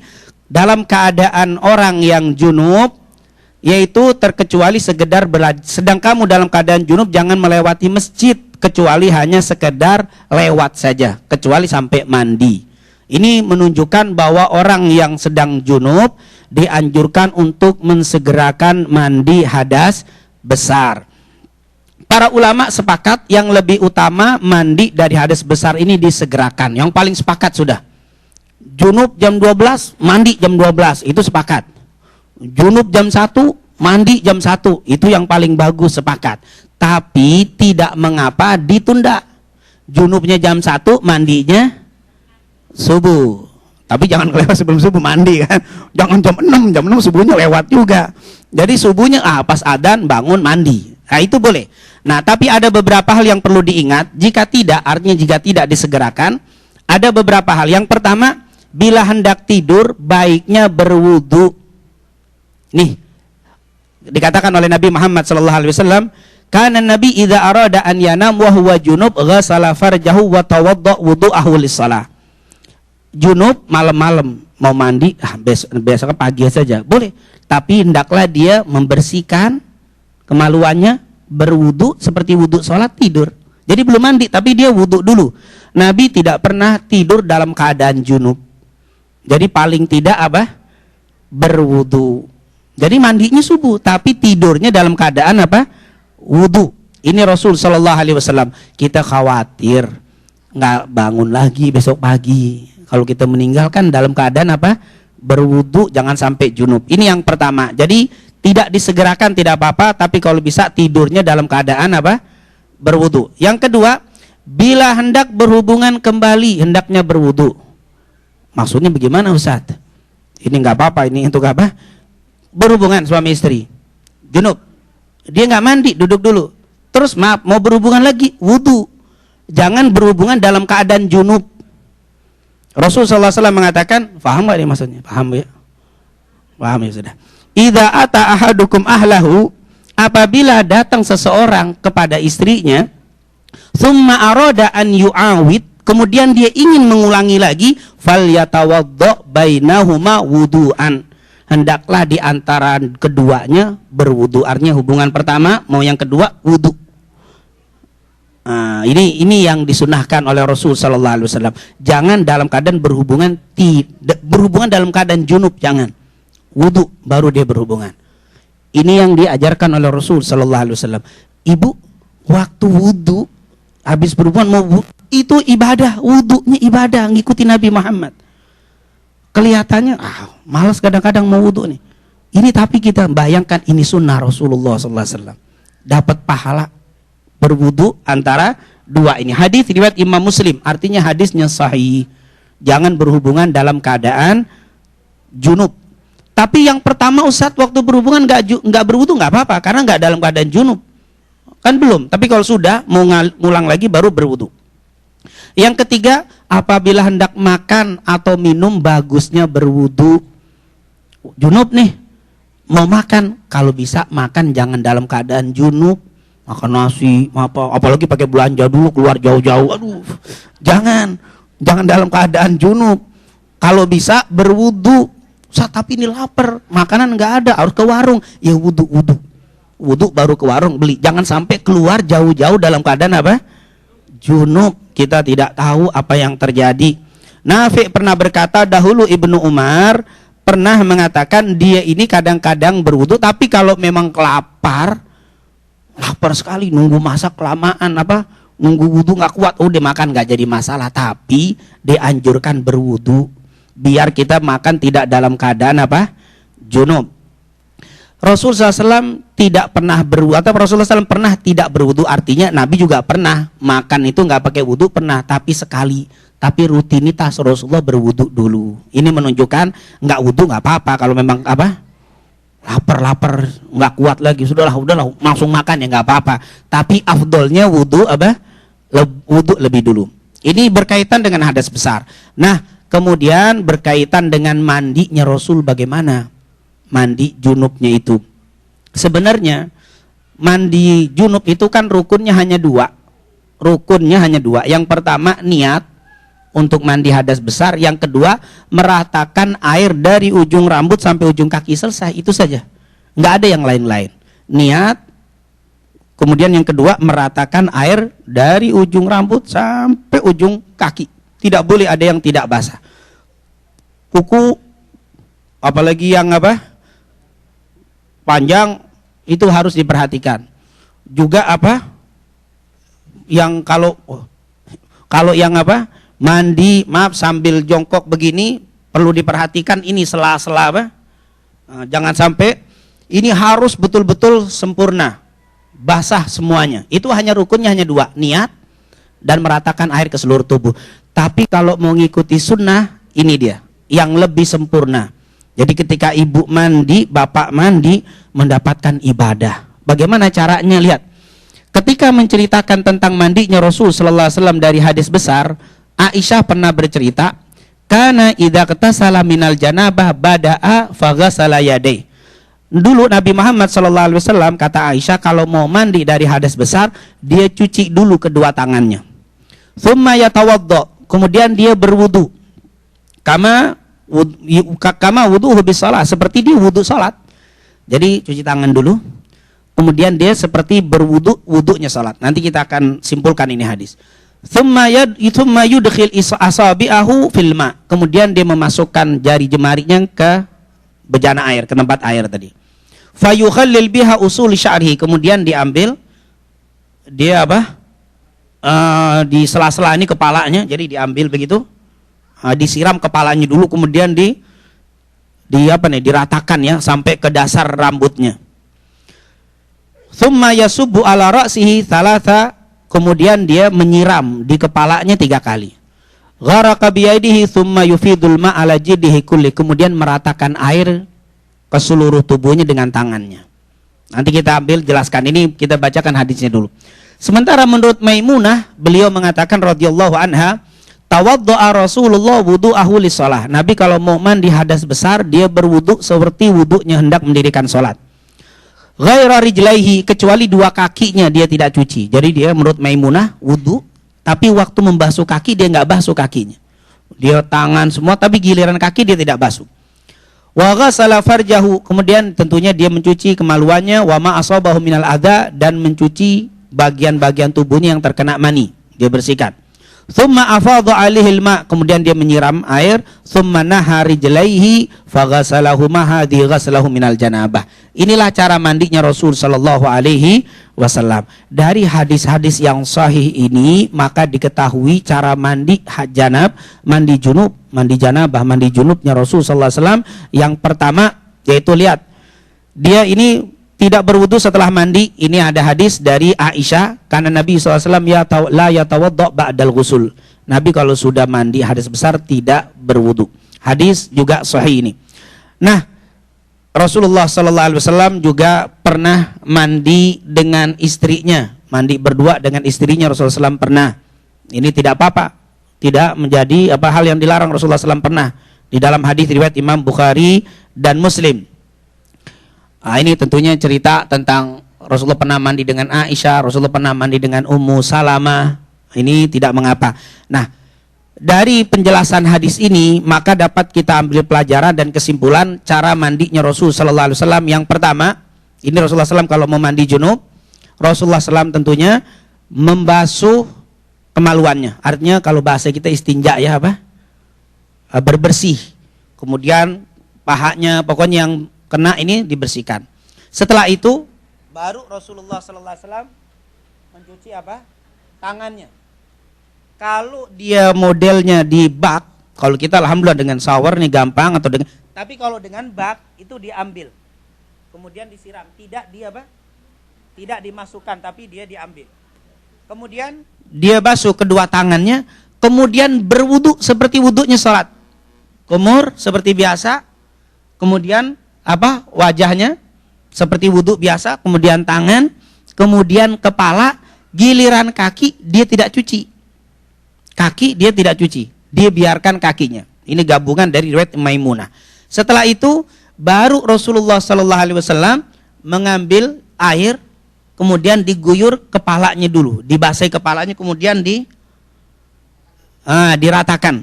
dalam keadaan orang yang junub, yaitu terkecuali sekedar sedang kamu dalam keadaan junub jangan melewati masjid kecuali hanya sekedar lewat saja, kecuali sampai mandi. Ini menunjukkan bahwa orang yang sedang junub dianjurkan untuk mensegerakan mandi hadas besar. Para ulama sepakat yang lebih utama mandi dari hadas besar ini disegerakan. Yang paling sepakat sudah. Junub jam 12, mandi jam 12, itu sepakat. Junub jam 1, mandi jam 1, itu yang paling bagus, sepakat. Tapi tidak mengapa ditunda. Junubnya jam 1, mandinya subuh. Tapi jangan lewat sebelum subuh mandi kan. Jangan jam 6 subuhnya lewat juga. Jadi subuhnya pas adzan bangun mandi. Nah itu boleh. Nah tapi ada beberapa hal yang perlu diingat. Jika tidak, artinya jika tidak disegerakan, ada beberapa hal. Yang pertama, bila hendak tidur baiknya berwudu. Nih, dikatakan oleh Nabi Muhammad sallallahu alaihi wasallam, kana Nabi idza arada an yanam wa huwa junub ghassala farjahu wa tawadda wudu'ahu lis-shalah. Junub malam-malam mau mandi, besok pagi saja boleh, tapi hendaklah dia membersihkan kemaluannya, berwudu seperti wudu sholat, tidur. Jadi belum mandi tapi dia wudu dulu. Nabi tidak pernah tidur dalam keadaan junub. Jadi paling tidak apa? Berwudu. Jadi mandinya subuh tapi tidurnya dalam keadaan apa? Wudu. Ini Rasul sallallahu alaihi wasallam. Kita khawatir nggak bangun lagi besok pagi. Kalau kita meninggalkan dalam keadaan apa? Berwudu, jangan sampai junub. Ini yang pertama. Jadi tidak disegerakan tidak apa-apa, tapi kalau bisa tidurnya dalam keadaan apa? Berwudu. Yang kedua, bila hendak berhubungan kembali hendaknya berwudu. Maksudnya bagaimana Ustaz? Ini nggak apa-apa, ini untuk apa? Berhubungan suami istri, junub, dia nggak mandi, duduk dulu. Terus maaf, mau berhubungan lagi, wudu. Jangan berhubungan dalam keadaan junub. Rasulullah SAW mengatakan, paham nggak ini maksudnya? Paham ya? Paham ya sudah. Idza ata ahadukum ahlahu, apabila datang seseorang kepada istrinya, summa arada an yu'awid, kemudian dia ingin mengulangi lagi, falyatawaddo bainahuma wudu'an, hendaklah di antara keduanya berwudu. Artinya hubungan pertama mau yang kedua wudu. Nah, ini yang disunahkan oleh Rasul sallallahu alaihi wasallam. Jangan dalam keadaan berhubungan, tidak berhubungan dalam keadaan junub, jangan. Wudu baru dia berhubungan. Ini yang diajarkan oleh Rasul sallallahu alaihi wasallam. Ibu waktu wudu habis berhubungan mau wudu, itu ibadah, wudunya ibadah, ngikuti Nabi Muhammad. Kelihatannya malas kadang-kadang mau wudu nih. Ini tapi kita bayangkan ini sunnah Rasulullah sallallahu alaihi wasallam. Dapat pahala berwudu antara dua ini. Hadis riwayat Imam Muslim, artinya hadisnya sahih. Jangan berhubungan dalam keadaan junub. Tapi yang pertama Ustadz, waktu berhubungan nggak berwudu nggak apa-apa karena nggak dalam keadaan junub. Kan belum. Tapi kalau sudah mau ngulang lagi baru berwudu. Yang ketiga, apabila hendak makan atau minum bagusnya berwudu. Junub nih, mau makan, kalau bisa makan jangan dalam keadaan junub. Makan nasi, apalagi pakai belanja dulu keluar jauh-jauh. Aduh, jangan dalam keadaan junub. Kalau bisa berwudu. Tapi ini lapar, makanan nggak ada, harus ke warung. Ya wudu baru ke warung beli. Jangan sampai keluar jauh-jauh dalam keadaan apa? Junub. Kita tidak tahu apa yang terjadi. Nafi' pernah berkata, dahulu Ibnu Umar pernah mengatakan dia ini kadang-kadang berwudu, tapi kalau memang lapar sekali, nunggu masak kelamaan, nunggu wudu nggak kuat, udah makan nggak jadi masalah. Tapi dianjurkan berwudu biar kita makan tidak dalam keadaan junub. Rasulullah SAW tidak pernah berwudu, atau Rasulullah SAW pernah tidak berwudu, artinya Nabi juga pernah makan itu nggak pakai wudu, pernah, tapi sekali. Tapi rutinitas Rasulullah berwudu dulu. Ini menunjukkan nggak wudu nggak apa-apa kalau memang lapar nggak kuat lagi, udahlah langsung makan ya nggak apa-apa. Tapi afdolnya wudu wudu lebih dulu. Ini berkaitan dengan hadas besar. Nah, kemudian berkaitan dengan mandinya Rasul, bagaimana mandi junubnya itu. Sebenarnya mandi junub itu kan rukunnya hanya dua. Yang pertama niat untuk mandi hadas besar. Yang kedua meratakan air dari ujung rambut sampai ujung kaki, selesai, itu saja. Nggak ada yang lain-lain. Niat, kemudian yang kedua meratakan air dari ujung rambut sampai ujung kaki. Tidak boleh ada yang tidak basah. Kuku, apalagi yang panjang, itu harus diperhatikan. Juga yang kalau yang mandi, sambil jongkok begini, perlu diperhatikan ini sela-sela jangan sampai, ini harus betul-betul sempurna, basah semuanya. Itu rukunnya hanya dua, niat dan meratakan air ke seluruh tubuh. Tapi kalau mau ngikuti sunnah, ini dia yang lebih sempurna. Jadi ketika ibu mandi, bapak mandi, mendapatkan ibadah. Bagaimana caranya? Lihat. Ketika menceritakan tentang mandinya Rasul sallallahu alaihi wasallam dari hadis besar, Aisyah pernah bercerita, Kana idza qatasala minal janabah bada'a faghasala yadayhi. Dulu Nabi Muhammad SAW, kata Aisyah, kalau mau mandi dari hadas besar, dia cuci dulu kedua tangannya. Tsumma yatawaddo, kemudian dia berwudu. Kama wudu'u bis shalah, seperti dia wudu salat. Jadi cuci tangan dulu, kemudian dia seperti berwudu, wudunya salat. Nanti kita akan simpulkan ini hadis. Tsumma yudkhil asabi'ahu fil ma, kemudian dia memasukkan jari jemarinya ke bejana air, ke tempat air tadi. Fayukhallil biha usul sya'rihi, kemudian diambil dia di sela-sela ini kepalanya, jadi diambil begitu, disiram kepalanya dulu, kemudian diratakan ya sampai ke dasar rambutnya. Tsumma yasubbu ala ra'sihi thalatha, kemudian dia menyiram di kepalanya 3 kali. Gharaqa biyadihi tsumma yufidul ma ala jiddihi kulli, kemudian meratakan air ke seluruh tubuhnya dengan tangannya. Nanti kita jelaskan, ini kita bacakan hadisnya dulu. Sementara menurut Maimunah, beliau mengatakan radhiyallahu anha, tawaddo'a Rasulullah wudu'ahu lis-shalah. Nabi kalau mau mandi hadas besar, dia berwudu seperti wudunya hendak mendirikan salat. Ghaira rijlaihi, kecuali 2 kakinya dia tidak cuci. Jadi dia menurut Maimunah wudu, tapi waktu membasuh kaki dia nggak basuh kakinya. Dia tangan semua, tapi giliran kaki dia tidak basuh. Wa ghasala farjahu, kemudian tentunya dia mencuci kemaluannya, wa ma asabahu minal adza, dan mencuci bagian-bagian tubuhnya yang terkena mani, dia bersihkan. Tsumma afadha alaihi alma, kemudian dia menyiram air, tsumma nahari rijlaihi faghasalahu ma hadhi ghasalahu minal janabah. Inilah cara mandinya Rasul sallallahu alaihi wasallam. Dari hadis-hadis yang sahih ini maka diketahui cara mandi janab, mandi junub, mandi janabah, mandi junubnya Rasul sallallahu alaihi wasallam. Yang pertama yaitu lihat, dia ini tidak berwudu setelah mandi. Ini ada hadis dari Aisyah, karena Nabi SAW la yatawaddo ba'dal ghusl. Nabi kalau sudah mandi hadas besar tidak berwudu. Hadis juga sahih ini. Nah, Rasulullah SAW juga pernah mandi dengan istrinya, mandi berdua dengan istrinya Rasulullah SAW pernah. Ini tidak apa-apa, tidak menjadi hal yang dilarang. Rasulullah SAW pernah, di dalam hadis riwayat Imam Bukhari dan Muslim. Nah, ini tentunya cerita tentang Rasulullah pernah mandi dengan Aisyah, Rasulullah pernah mandi dengan Ummu Salamah. Ini tidak mengapa. Nah, dari penjelasan hadis ini maka dapat kita ambil pelajaran dan kesimpulan cara mandinya Rasul sallallahu alaihi wasallam. Yang pertama, ini Rasulullah SAW kalau mau mandi junub, Rasulullah SAW tentunya membasuh kemaluannya. Artinya kalau bahasa kita istinja ya berbersih. Kemudian pahanya, pokoknya yang kena ini dibersihkan. Setelah itu baru Rasulullah SAW mencuci tangannya. Kalau dia modelnya di bak, kalau kita alhamdulillah dengan shower nih gampang, atau dengan, tapi kalau dengan bak itu diambil, kemudian disiram, tidak tidak dimasukkan, tapi dia diambil. Kemudian dia basuh kedua tangannya, kemudian berwudu seperti wudunya sholat. Kumur seperti biasa, kemudian wajahnya seperti wudhu biasa, kemudian tangan, kemudian kepala, giliran kaki dia tidak cuci. Kaki dia tidak cuci, dia biarkan kakinya. Ini gabungan dari riwayat Maimunah. Setelah itu baru Rasulullah SAW mengambil air, kemudian diguyur kepalanya dulu, dibasahi kepalanya, kemudian diratakan.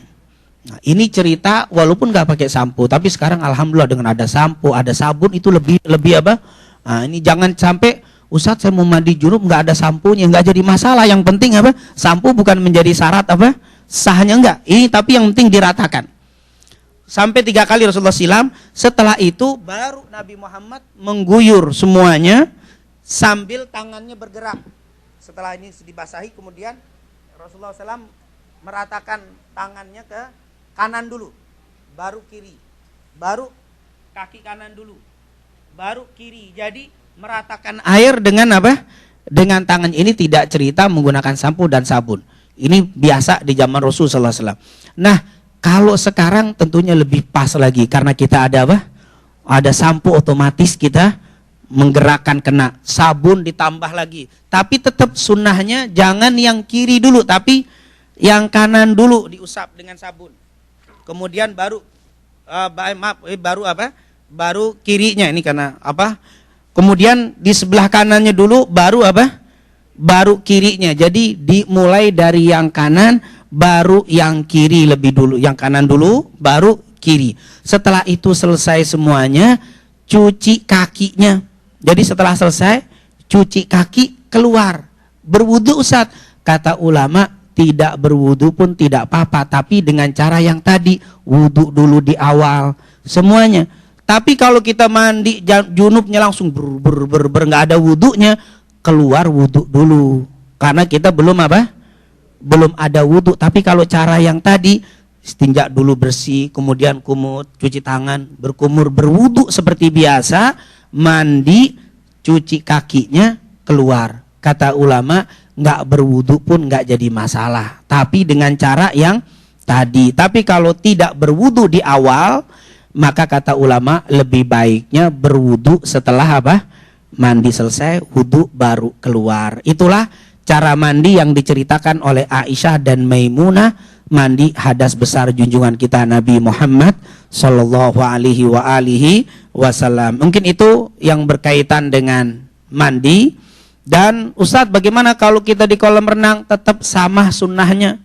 Nah, ini cerita walaupun nggak pakai sampo, tapi sekarang alhamdulillah dengan ada sampo, ada sabun, itu lebih Nah, ini jangan sampai Ustadz saya mau mandi junub nggak ada samponya, nggak jadi masalah. Yang penting sampo bukan menjadi syarat sahnya, enggak. Ini tapi yang penting diratakan. Sampai 3 kali Rasulullah silam. Setelah itu baru Nabi Muhammad mengguyur semuanya sambil tangannya bergerak. Setelah ini dibasahi, kemudian Rasulullah SAW meratakan tangannya ke kanan dulu, baru kiri, baru kaki kanan dulu, baru kiri. Jadi meratakan air dengan dengan tangan. Ini tidak cerita menggunakan sampo dan sabun. Ini biasa di zaman Rasul sallallahu alaihi wasallam. Nah, kalau sekarang tentunya lebih pas lagi karena kita ada ada sampo otomatis, kita menggerakkan kena, sabun ditambah lagi. Tapi tetap sunnahnya jangan yang kiri dulu, tapi yang kanan dulu diusap dengan sabun. kemudian baru baru apa? Baru kirinya ini karena apa? Kemudian di sebelah kanannya dulu baru apa? Baru kirinya. Jadi dimulai dari yang kanan baru yang kiri lebih dulu. Yang kanan dulu baru kiri. Setelah itu selesai semuanya, cuci kakinya. Jadi setelah selesai cuci kaki, keluar. Berwudu Ustaz. Kata ulama tidak berwudu pun tidak apa-apa, tapi dengan cara yang tadi, wudu dulu di awal semuanya. Tapi kalau kita mandi junubnya langsung nggak ada wudunya, keluar wudu dulu. Karena kita belum apa? Belum ada wudu. Tapi kalau cara yang tadi, istinja dulu bersih, kemudian kumut, cuci tangan, berkumur, berwudu seperti biasa, mandi, cuci kakinya, keluar. Kata ulama, nggak berwudu pun nggak jadi masalah. Tapi dengan cara yang tadi. Tapi kalau tidak berwudu di awal, maka kata ulama lebih baiknya berwudu setelah apa? Mandi selesai, wudu baru keluar. Itulah cara mandi yang diceritakan oleh Aisyah dan Maimunah, mandi hadas besar junjungan kita Nabi Muhammad sallallahu alaihi wasallam. Mungkin itu yang berkaitan dengan mandi. Dan Ustadz, bagaimana kalau kita di kolam renang tetap sama sunnahnya?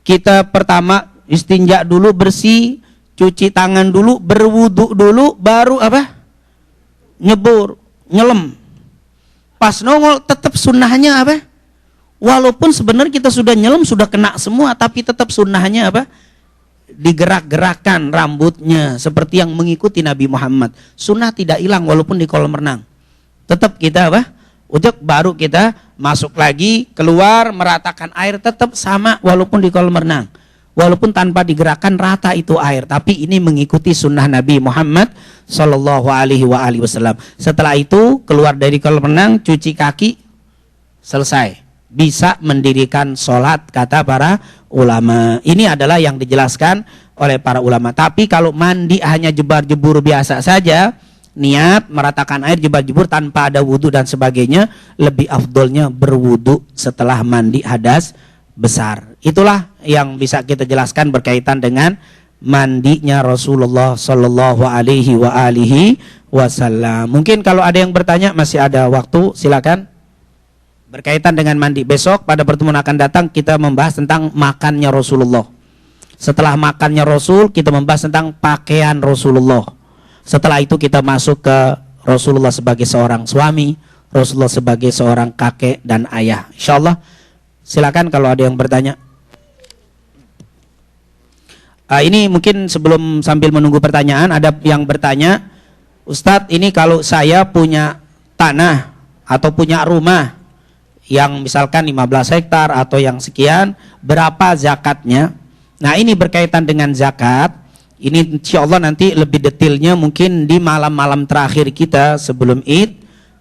Kita pertama istinja dulu bersih, cuci tangan dulu, berwudu dulu, baru apa? Nyebur, nyelam. Pas nongol tetap sunnahnya apa? Walaupun sebenarnya kita sudah nyelam, sudah kena semua, tapi tetap sunnahnya apa? Digerak-gerakan rambutnya seperti yang mengikuti Nabi Muhammad. Sunnah tidak hilang walaupun di kolam renang. Tetap kita apa? Ujung baru kita masuk lagi, keluar, meratakan air, tetap sama walaupun di kolam renang. Walaupun tanpa digerakkan rata itu air, tapi ini mengikuti sunnah Nabi Muhammad sallallahu alaihi wasallam. Setelah itu keluar dari kolam renang, cuci kaki, selesai. Bisa mendirikan sholat, kata para ulama. Ini adalah yang dijelaskan oleh para ulama. Tapi kalau mandi hanya jebar-jebur biasa saja, niat meratakan air, jebar-jebur tanpa ada wudu dan sebagainya, lebih afdolnya berwudu setelah mandi hadas besar. Itulah yang bisa kita jelaskan berkaitan dengan mandinya Rasulullah sallallahu alaihi wasallam. Mungkin kalau ada yang bertanya, masih ada waktu, silakan. Berkaitan dengan mandi, besok pada pertemuan akan datang kita membahas tentang makannya Rasulullah. Setelah makannya Rasul, kita membahas tentang pakaian Rasulullah. Setelah itu kita masuk ke Rasulullah sebagai seorang suami, Rasulullah sebagai seorang kakek dan ayah. Insyaallah, silakan kalau ada yang bertanya. Ini mungkin sebelum sambil menunggu pertanyaan, ada yang bertanya, Ustadz, ini kalau saya punya tanah atau punya rumah yang misalkan 15 hektar atau yang sekian, berapa zakatnya? Nah, ini berkaitan dengan zakat. Ini insya Allah nanti lebih detailnya mungkin di malam-malam terakhir kita sebelum Id.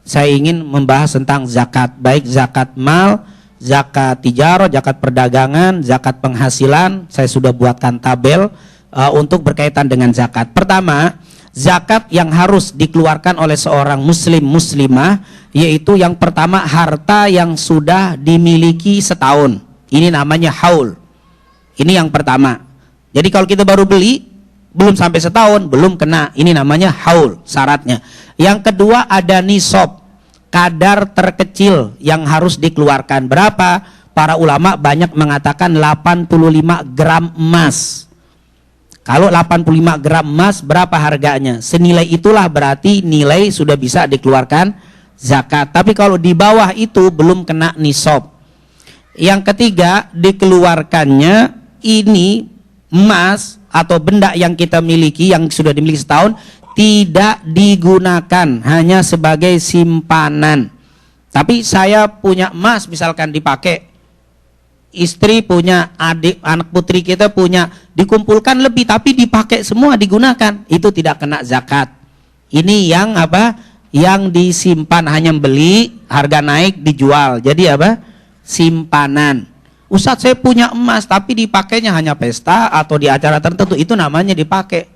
Saya ingin membahas tentang zakat, baik zakat mal, zakat tijarah, zakat perdagangan, zakat penghasilan. Saya sudah buatkan tabel untuk berkaitan dengan zakat. Pertama, zakat yang harus dikeluarkan oleh seorang muslim muslimah, yaitu yang pertama harta yang sudah dimiliki setahun. Ini namanya haul. Ini yang pertama. Jadi kalau kita baru beli belum sampai setahun, belum kena. Ini namanya haul, syaratnya. Yang kedua ada nisab, kadar terkecil yang harus dikeluarkan. Berapa? Para ulama banyak mengatakan 85 gram emas. Kalau 85 gram emas, berapa harganya? Senilai itulah berarti nilai sudah bisa dikeluarkan zakat. Tapi kalau di bawah itu belum kena nisab. Yang ketiga, dikeluarkannya ini emas atau benda yang kita miliki yang sudah dimiliki setahun tidak digunakan, hanya sebagai simpanan. Tapi saya punya emas misalkan dipakai, istri punya, adik, anak putri kita punya, dikumpulkan lebih tapi dipakai semua, digunakan, itu tidak kena zakat. Ini yang apa? Yang disimpan, hanya beli, harga naik, dijual. Jadi apa? Simpanan. Ustadz, saya punya emas tapi dipakainya hanya pesta atau di acara tertentu, itu namanya dipakai.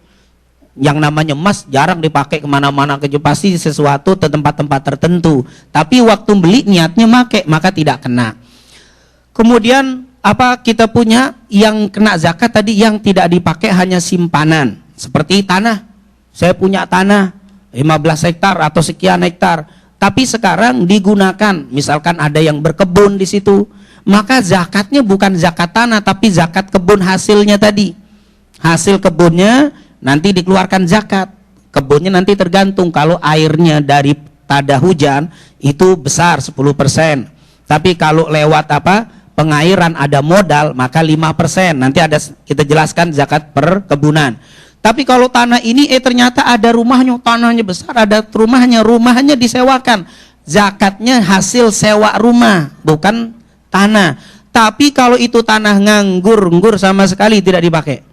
Yang namanya emas jarang dipakai kemana-mana, pasti sesuatu ke tempat-tempat tertentu. Tapi waktu beli niatnya pakai, maka tidak kena. Kemudian apa kita punya yang kena zakat tadi yang tidak dipakai hanya simpanan. Seperti tanah. Saya punya tanah 15 hektar atau sekian hektar. Tapi sekarang digunakan, misalkan ada yang berkebun di situ, maka zakatnya bukan zakat tanah tapi zakat kebun hasilnya tadi. Hasil kebunnya nanti dikeluarkan zakat. Kebunnya nanti tergantung, kalau airnya dari tada hujan itu besar 10%. Tapi kalau lewat pengairan ada modal maka 5%. Nanti ada kita jelaskan zakat perkebunan. Tapi kalau tanah ini ternyata ada rumahnya, tanahnya besar, ada rumahnya disewakan. Zakatnya hasil sewa rumah, bukan tanah. Tapi kalau itu tanah nganggur sama sekali tidak dipakai,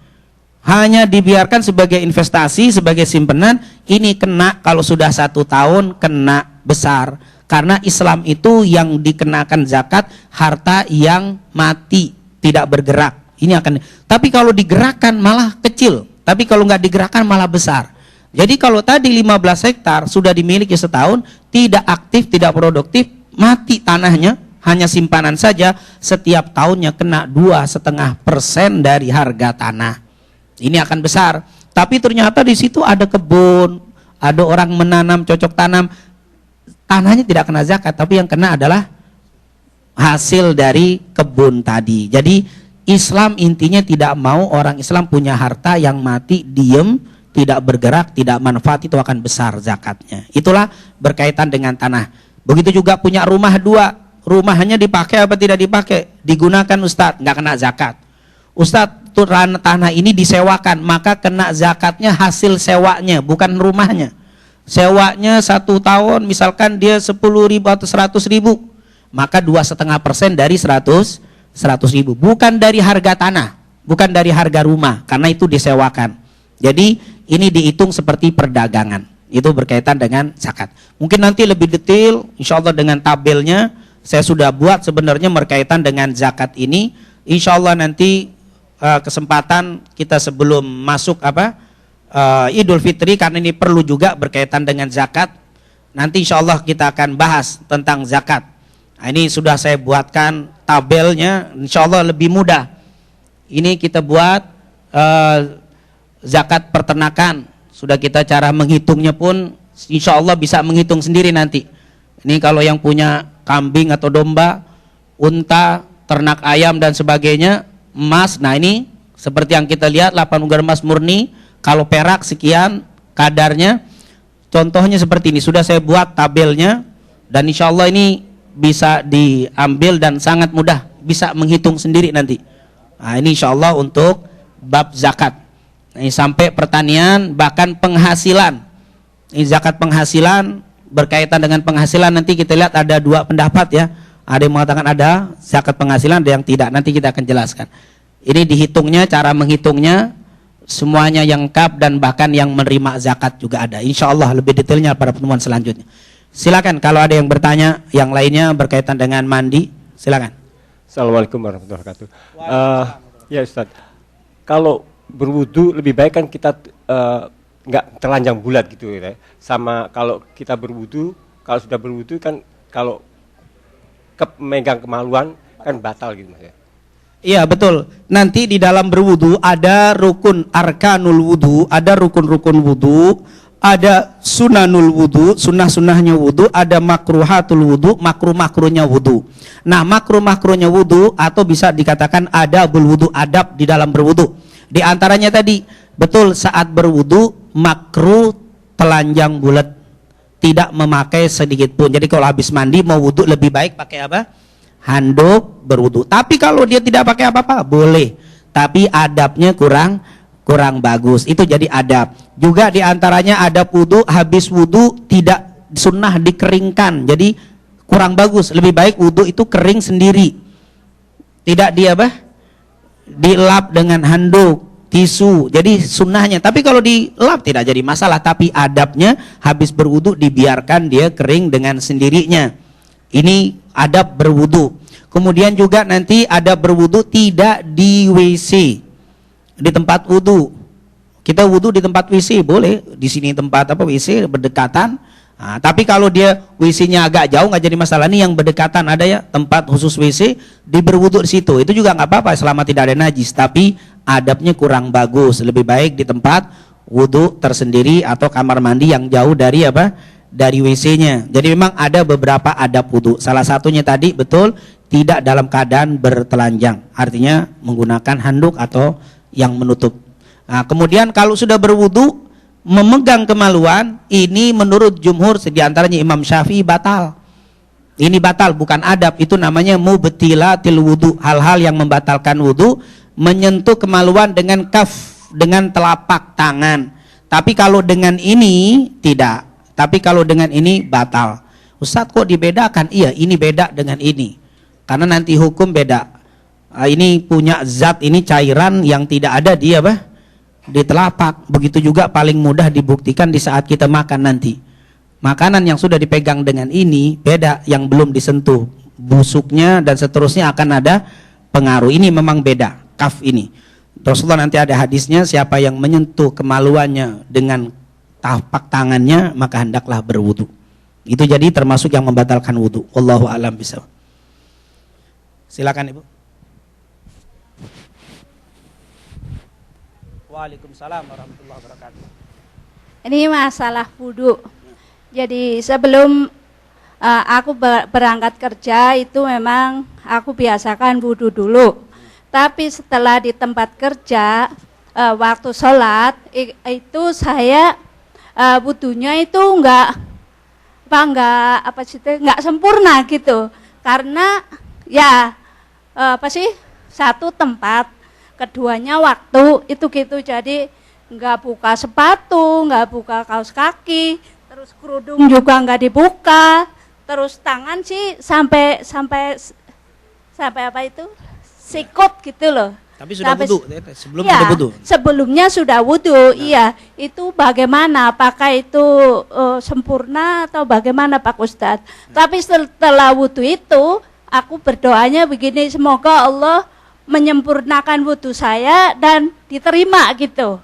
hanya dibiarkan sebagai investasi, sebagai simpenan, ini kena kalau sudah 1 tahun kena besar. Karena Islam itu yang dikenakan zakat harta yang mati, tidak bergerak. Ini akan. Tapi kalau digerakkan malah kecil. Tapi kalau nggak digerakkan malah besar. Jadi kalau tadi 15 hektar sudah dimiliki setahun, tidak aktif, tidak produktif, mati tanahnya, hanya simpanan saja, setiap tahunnya kena 2,5% dari harga tanah. Ini akan besar. Tapi ternyata di situ ada kebun, ada orang menanam, cocok tanam, tanahnya tidak kena zakat, tapi yang kena adalah hasil dari kebun tadi. Jadi Islam intinya tidak mau orang Islam punya harta yang mati, diem, tidak bergerak, tidak manfaat, itu akan besar zakatnya. Itulah berkaitan dengan tanah. Begitu juga punya rumah 2, rumahnya dipakai apa tidak dipakai? Digunakan Ustadz, nggak kena zakat. Ustadz, tuh tanah ini disewakan, maka kena zakatnya hasil sewanya, bukan rumahnya. Sewanya 1 tahun, misalkan dia 10.000 atau 100.000, maka 2,5% dari 100.000, bukan dari harga tanah, bukan dari harga rumah, karena itu disewakan. Jadi ini dihitung seperti perdagangan. Itu berkaitan dengan zakat. Mungkin nanti lebih detail, insya Allah dengan tabelnya saya sudah buat sebenarnya berkaitan dengan zakat ini. Insya Allah nanti kesempatan kita sebelum masuk Idul Fitri, karena ini perlu juga berkaitan dengan zakat. Nanti insya Allah kita akan bahas tentang zakat. Nah, ini sudah saya buatkan tabelnya, insya Allah lebih mudah. Ini kita buat zakat peternakan. Sudah kita cara menghitungnya pun insya Allah bisa menghitung sendiri nanti. Ini kalau yang punya kambing atau domba, unta, ternak ayam dan sebagainya, emas. Nah ini seperti yang kita lihat 8 unggar emas murni. Kalau perak sekian kadarnya. Contohnya seperti ini. Sudah saya buat tabelnya. Dan insya Allah ini bisa diambil dan sangat mudah, bisa menghitung sendiri nanti. Nah, ini insya Allah untuk bab zakat. Ini sampai pertanian, bahkan penghasilan. Ini zakat penghasilan, berkaitan dengan penghasilan nanti kita lihat ada 2 pendapat ya. Ada yang mengatakan ada zakat penghasilan, ada yang tidak. Nanti kita akan jelaskan. Ini dihitungnya, cara menghitungnya semuanya yang lengkap dan bahkan yang menerima zakat juga ada. Insya Allah lebih detailnya pada pertemuan selanjutnya. Silakan kalau ada yang bertanya, yang lainnya berkaitan dengan mandi, silakan. Assalamualaikum warahmatullahi wabarakatuh. Ya Ustaz, kalau berwudu lebih baik kan kita nggak telanjang bulat gitu ya. Sama kalau kita berwudu, kalau sudah berwudu kan kalau megang kemaluan kan batal gitu Mas ya. Iya betul. Nanti di dalam berwudu ada rukun arkanul wudu, ada rukun-rukun wudu, ada sunanul wudu, sunnah-sunnahnya wudu, ada makruhatul wudu, makruh-makruhnya wudu. Nah, makruh-makruhnya wudu atau bisa dikatakan adabul wudu, adab di dalam berwudu. Di antaranya tadi, betul saat berwudu makruh telanjang bulat, tidak memakai sedikit pun. Jadi kalau habis mandi mau wudu lebih baik pakai apa? Handuk berwudu. Tapi kalau dia tidak pakai apa-apa boleh. Tapi adabnya kurang bagus. Itu jadi adab. Juga diantaranya adab wudu, habis wudu tidak sunnah dikeringkan. Jadi kurang bagus. Lebih baik wudu itu kering sendiri. Tidak dilap dengan handuk, tisu. Jadi sunnahnya. Tapi kalau dilap tidak jadi masalah. Tapi adabnya habis berwudu dibiarkan dia kering dengan sendirinya. Ini adab berwudu. Kemudian juga nanti adab berwudu tidak di WC. Di tempat wudu, kita wudu di tempat WC boleh. Di sini tempat WC berdekatan, Nah, tapi kalau dia WC-nya agak jauh nggak jadi masalah. Nih yang berdekatan ada ya tempat khusus WC, di berwudu di situ. Itu juga nggak apa-apa selama tidak ada najis. Tapi adabnya kurang bagus. Lebih baik di tempat wudu tersendiri atau kamar mandi yang jauh dari apa? Dari WC-nya. Jadi memang ada beberapa adab wudu. Salah satunya tadi betul tidak dalam keadaan bertelanjang. Artinya menggunakan handuk atau yang menutup. Nah, kemudian kalau sudah berwudu memegang kemaluan, ini menurut jumhur diantaranya Imam Syafi'i batal. Ini batal, bukan adab, itu namanya mubtilatil wudu. Hal-hal yang membatalkan wudu, menyentuh kemaluan dengan kaf, dengan telapak tangan. Tapi kalau dengan ini tidak. Tapi kalau dengan ini batal. Ustadz kok dibedakan? Iya, ini beda dengan ini. Karena nanti hukum beda. Ini punya zat, ini cairan yang tidak ada di apa? Di telapak. Begitu juga paling mudah dibuktikan di saat kita makan nanti. Makanan yang sudah dipegang dengan ini beda yang belum disentuh. Busuknya dan seterusnya akan ada pengaruh. Ini memang beda. Kaf ini. Rasulullah nanti ada hadisnya, siapa yang menyentuh kemaluannya dengan tapak tangannya maka hendaklah berwudu. Itu jadi termasuk yang membatalkan wudu. Wallahu a'lam bishawab. Silakan Ibu. Waalaikumsalam warahmatullahi wabarakatuh. Ini masalah wudhu. Jadi sebelum aku berangkat kerja itu memang aku biasakan wudhu dulu. Tapi setelah di tempat kerja waktu sholat itu saya wudhunya itu enggak sempurna gitu. Karena ya satu tempat, keduanya waktu itu gitu, jadi nggak buka sepatu, nggak buka kaos kaki, terus kerudung juga nggak dibuka, terus tangan sih sampai apa itu sikut gitu loh. Tapi sudah wudu, sebelum ya, sudah wudu. Sebelumnya sudah wudu, iya. Itu bagaimana? Apakah itu sempurna atau bagaimana Pak Ustadz? Tapi setelah wudu itu, aku berdoanya begini, semoga Allah menyempurnakan wudhu saya dan diterima gitu.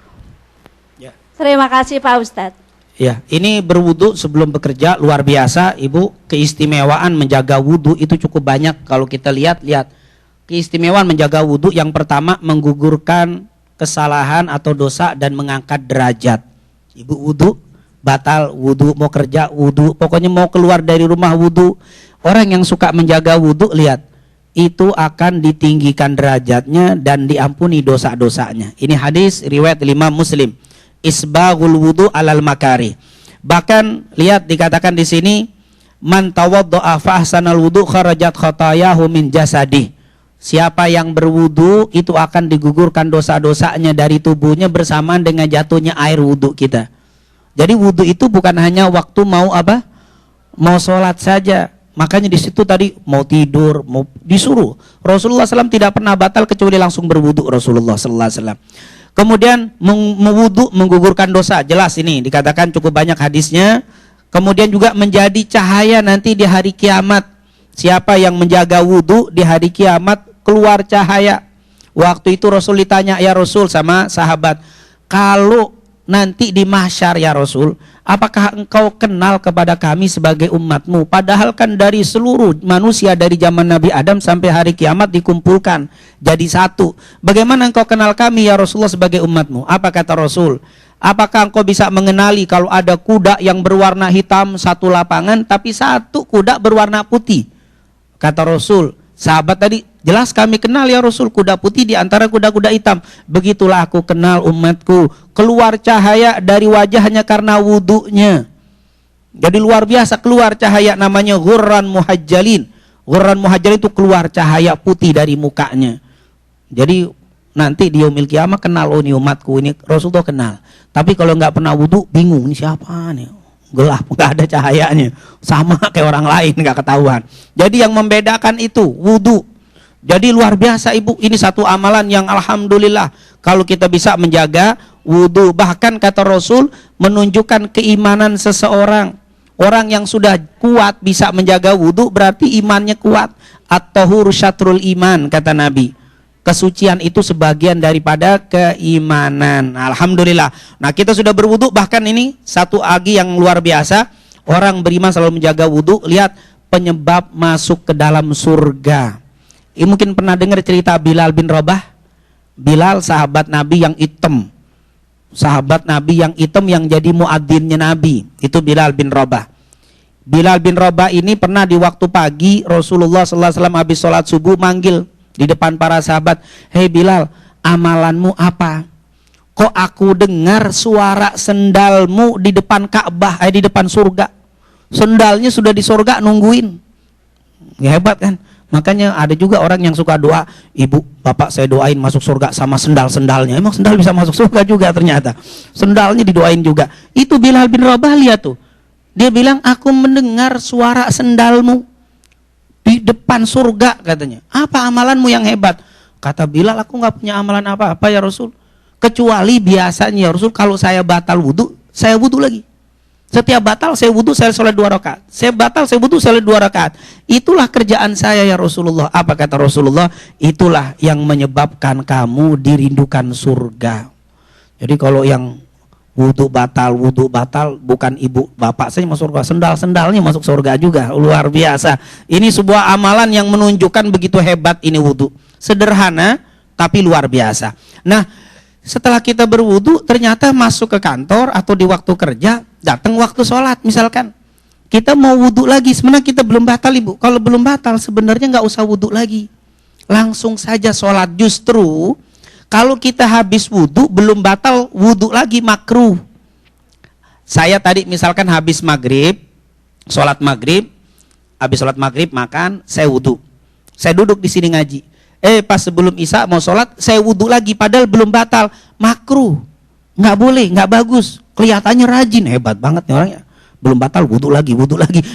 Ya. Terima kasih Pak Ustadz. Ya, ini berwudu sebelum bekerja luar biasa, Ibu. Keistimewaan menjaga wudu itu cukup banyak. Kalau kita lihat keistimewaan menjaga wudu, yang pertama menggugurkan kesalahan atau dosa dan mengangkat derajat. Ibu wudu, batal wudu, mau kerja wudu, pokoknya mau keluar dari rumah wudu. Orang yang suka menjaga wudu, lihat, itu akan ditinggikan derajatnya dan diampuni dosa-dosanya. Ini hadis riwayat Imam Muslim. Isbaghul wudu alal makari. Bahkan lihat dikatakan di sini, man tawaddo'a fa ahsanal wudu kharajat khatayahu min jasadi. Siapa yang berwudu itu akan digugurkan dosa-dosanya dari tubuhnya bersamaan dengan jatuhnya air wudu kita. Jadi wudu itu bukan hanya waktu mau apa? Mau sholat saja. Makanya di situ tadi mau tidur, mau disuruh. Rasulullah SAW tidak pernah batal kecuali langsung berwudu Rasulullah SAW. Kemudian mewudu menggugurkan dosa, jelas ini dikatakan cukup banyak hadisnya. Kemudian juga menjadi cahaya nanti di hari kiamat. Siapa yang menjaga wudu di hari kiamat keluar cahaya. Waktu itu Rasul ditanya, ya Rasul sama sahabat, kalau nanti di mahsyar ya Rasul, apakah engkau kenal kepada kami sebagai umatmu? Padahal kan dari seluruh manusia dari zaman Nabi Adam sampai hari kiamat dikumpulkan jadi satu. Bagaimana engkau kenal kami ya Rasulullah sebagai umatmu? Apa kata Rasul? Apakah engkau bisa mengenali kalau ada kuda yang berwarna hitam satu lapangan, tapi satu kuda berwarna putih? Kata Rasul, sahabat tadi, jelas kami kenal ya Rasul, kuda putih di antara kuda-kuda hitam. Begitulah aku kenal umatku, keluar cahaya dari wajahnya karena wudunya. Jadi luar biasa keluar cahaya, namanya ghurran muhajjalin. Ghurran muhajjalin itu keluar cahaya putih dari mukanya. Jadi nanti di yaumil kiamah kenal, oh ini umatku, ini Rasulullah kenal. Tapi kalau nggak pernah wudu, bingung ini siapa nih? Gelap, nggak ada cahayanya, sama kayak orang lain, nggak ketahuan. Jadi yang membedakan itu wudu. Jadi luar biasa Ibu, ini satu amalan yang alhamdulillah kalau kita bisa menjaga wudu. Bahkan kata Rasul menunjukkan keimanan seseorang. Orang yang sudah kuat bisa menjaga wudu berarti imannya kuat. At-tahur syatrul iman, kata Nabi. Kesucian itu sebagian daripada keimanan. Alhamdulillah. Nah kita sudah berwudu, bahkan ini satu lagi yang luar biasa. Orang beriman selalu menjaga wudhu. Lihat penyebab masuk ke dalam surga. Ini mungkin pernah dengar cerita Bilal bin Rabah. Bilal sahabat Nabi yang hitam. Sahabat Nabi yang hitam yang jadi muadzinnya Nabi. Itu Bilal bin Rabah. Bilal bin Rabah ini pernah di waktu pagi Rasulullah SAW habis sholat subuh manggil di depan para sahabat. Hei Bilal, amalanmu apa? Kok aku dengar suara sendalmu di depan Ka'bah, di depan surga. Sendalnya sudah di surga nungguin. Ya, hebat kan? Makanya ada juga orang yang suka doa, ibu, bapak saya doain masuk surga sama sendal-sendalnya. Emang sendal bisa masuk surga juga ternyata. Sendalnya didoain juga. Itu Bilal bin Rabah, lihat tuh. Dia bilang, aku mendengar suara sendalmu di depan surga katanya. Apa amalanmu yang hebat? Kata Bilal, aku nggak punya amalan apa-apa ya Rasul. Kecuali biasanya ya Rasul, kalau saya batal wudhu, saya wudhu lagi. Setiap batal saya wudhu, saya sholat 2 rakaat. Saya batal, saya wudhu, saya sholat 2 rakaat. Itulah kerjaan saya ya Rasulullah. Apa kata Rasulullah? Itulah yang menyebabkan kamu dirindukan surga. Jadi kalau yang wudhu batal, bukan ibu bapak saya masuk surga, sendal-sendalnya masuk surga juga. Luar biasa. Ini sebuah amalan yang menunjukkan begitu hebat ini wudhu. Sederhana, tapi luar biasa. Nah, setelah kita berwudu ternyata masuk ke kantor atau di waktu kerja, datang waktu sholat misalkan, kita mau wudu lagi, sebenarnya kita belum batal ibu. Kalau belum batal sebenarnya nggak usah wudu lagi, langsung saja sholat. Justru kalau kita habis wudu belum batal, wudu lagi makruh. Saya tadi misalkan habis maghrib, sholat maghrib, habis sholat maghrib makan, saya wudu, saya duduk di sini ngaji. Pas sebelum isya mau sholat, saya wudhu lagi, padahal belum batal, makruh, nggak boleh, nggak bagus. Kelihatannya rajin, hebat banget nih orangnya. Belum batal, wudhu lagi.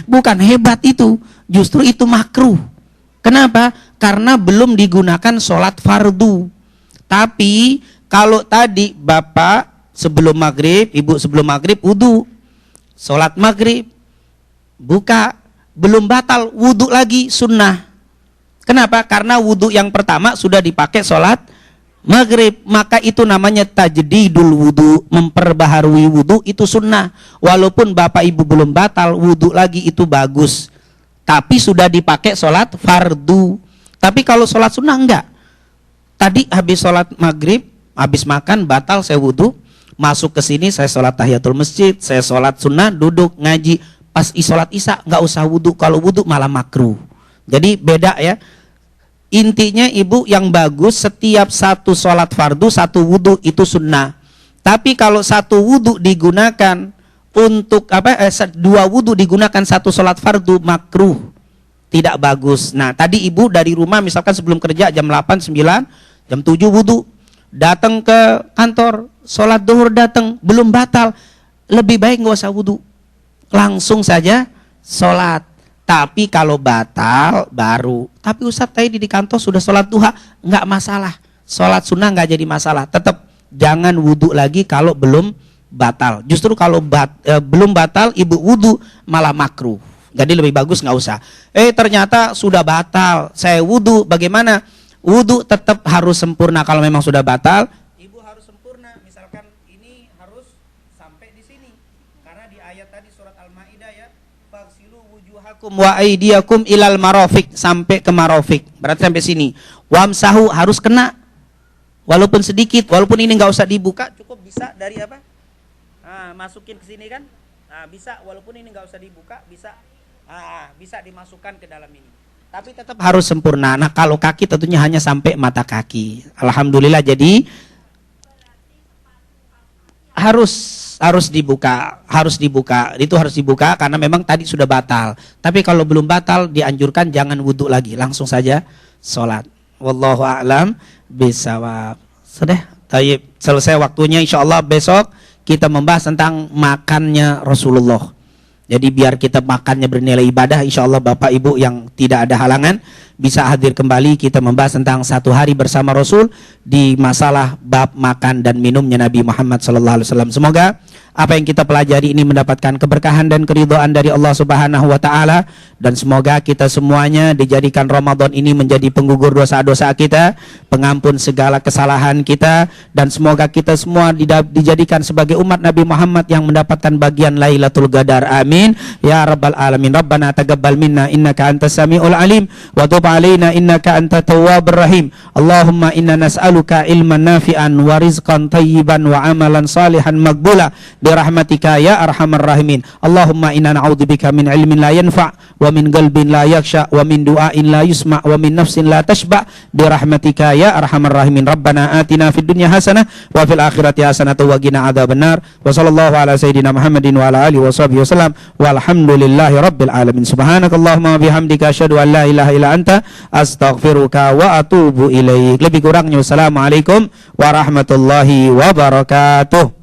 Bukan hebat itu, justru itu makruh. Kenapa? Karena belum digunakan sholat fardu. Tapi kalau tadi bapak sebelum maghrib, ibu sebelum maghrib wudhu, sholat maghrib, buka, belum batal, wudhu lagi, sunnah. Kenapa? Karena wudhu yang pertama sudah dipakai sholat maghrib. Maka itu namanya tajdidul wudhu, memperbaharui wudhu, itu sunnah. Walaupun bapak ibu belum batal, wudhu lagi itu bagus, tapi sudah dipakai sholat fardu. Tapi kalau sholat sunnah enggak. Tadi habis sholat maghrib, habis makan batal, saya wudhu, masuk ke sini saya sholat tahiyatul masjid, saya sholat sunnah, duduk ngaji. Pas sholat isya nggak usah wudhu, kalau wudhu malah makruh. Jadi beda ya. Intinya ibu, yang bagus setiap satu sholat fardu satu wudhu itu sunnah. Tapi kalau satu wudhu digunakan untuk dua wudhu digunakan satu sholat fardu, makruh, tidak bagus. Nah tadi ibu dari rumah misalkan sebelum kerja jam 8, 9, jam 7 wudhu, datang ke kantor sholat duhur, datang belum batal, lebih baik nggak usah wudhu, langsung saja sholat. Tapi kalau batal baru. Tapi Ustadz tadi di kantor sudah sholat duha, nggak masalah. Sholat sunnah nggak jadi masalah. Tetap jangan wudhu lagi kalau belum batal. Justru kalau belum batal ibu wudhu malah makruh. Jadi lebih bagus nggak usah. Ternyata sudah batal, saya wudhu, bagaimana? Wudhu tetap harus sempurna. Kalau memang sudah batal, ibu harus sempurna. Misalkan ini harus sampai di sini. Karena di ayat tadi surat Al-Maidah ya, faghsilu wujuhakum wa aydiyakum ilal marafiq, sampai ke marafiq. Berarti sampai sini. Wamsahu harus kena. Walaupun sedikit, walaupun ini nggak usah dibuka, cukup bisa dari apa? Masukin ke sini kan? Bisa, walaupun ini nggak usah dibuka, bisa. Bisa dimasukkan ke dalam ini. Tapi tetap harus sempurna. Nah, kalau kaki tentunya hanya sampai mata kaki. Alhamdulillah, jadi harus dibuka, itu harus dibuka karena memang tadi sudah batal. Tapi kalau belum batal dianjurkan jangan wudhu lagi, langsung saja sholat. Wallahu a'lam bishawab. Sudah, tayyib. Selesai waktunya, insyaallah besok kita membahas tentang makannya Rasulullah. Jadi biar kita makannya bernilai ibadah, insyaallah Bapak Ibu yang tidak ada halangan bisa hadir kembali, kita membahas tentang 1 hari bersama Rasul di masalah bab makan dan minumnya Nabi Muhammad SAW. Semoga apa yang kita pelajari ini mendapatkan keberkahan dan keridhaan dari Allah Subhanahu wa taala, dan semoga kita semuanya dijadikan Ramadan ini menjadi penggugur dosa-dosa kita, pengampun segala kesalahan kita, dan semoga kita semua dijadikan sebagai umat Nabi Muhammad yang mendapatkan bagian Lailatul Qadar. Amin ya rabbal alamin. Rabbana taqabbal minna innaka antas samiul alim wa tub alaina innaka antat tawwabur rahim. Allahumma inna nas'aluka ilman nafi'an wa rizqan thayyiban wa amalan salihan maqbula bi rahmatika ya arhamar rahimin. Allahumma inna na'udzubika min ilmin la yanfa' wa min qalbin la yakhsha wa min du'ain la yusma' wa min nafsin la tashba' bi rahmatika ya arhamar rahimin. Rabbana atina fid dunya hasanah wa fil akhirati hasanah wa qina adzabannar. Wa sallallahu ala sayyidina Muhammadin wa ala alihi wa sahbihi wasallam walhamdulillahi rabbil alamin. Subhanakallahumma wa bihamdika asyhadu an la ilaha illa anta astaghfiruka wa atubu ilaik. Lebih kurangnya wassalamualaikum warahmatullahi wabarakatuh.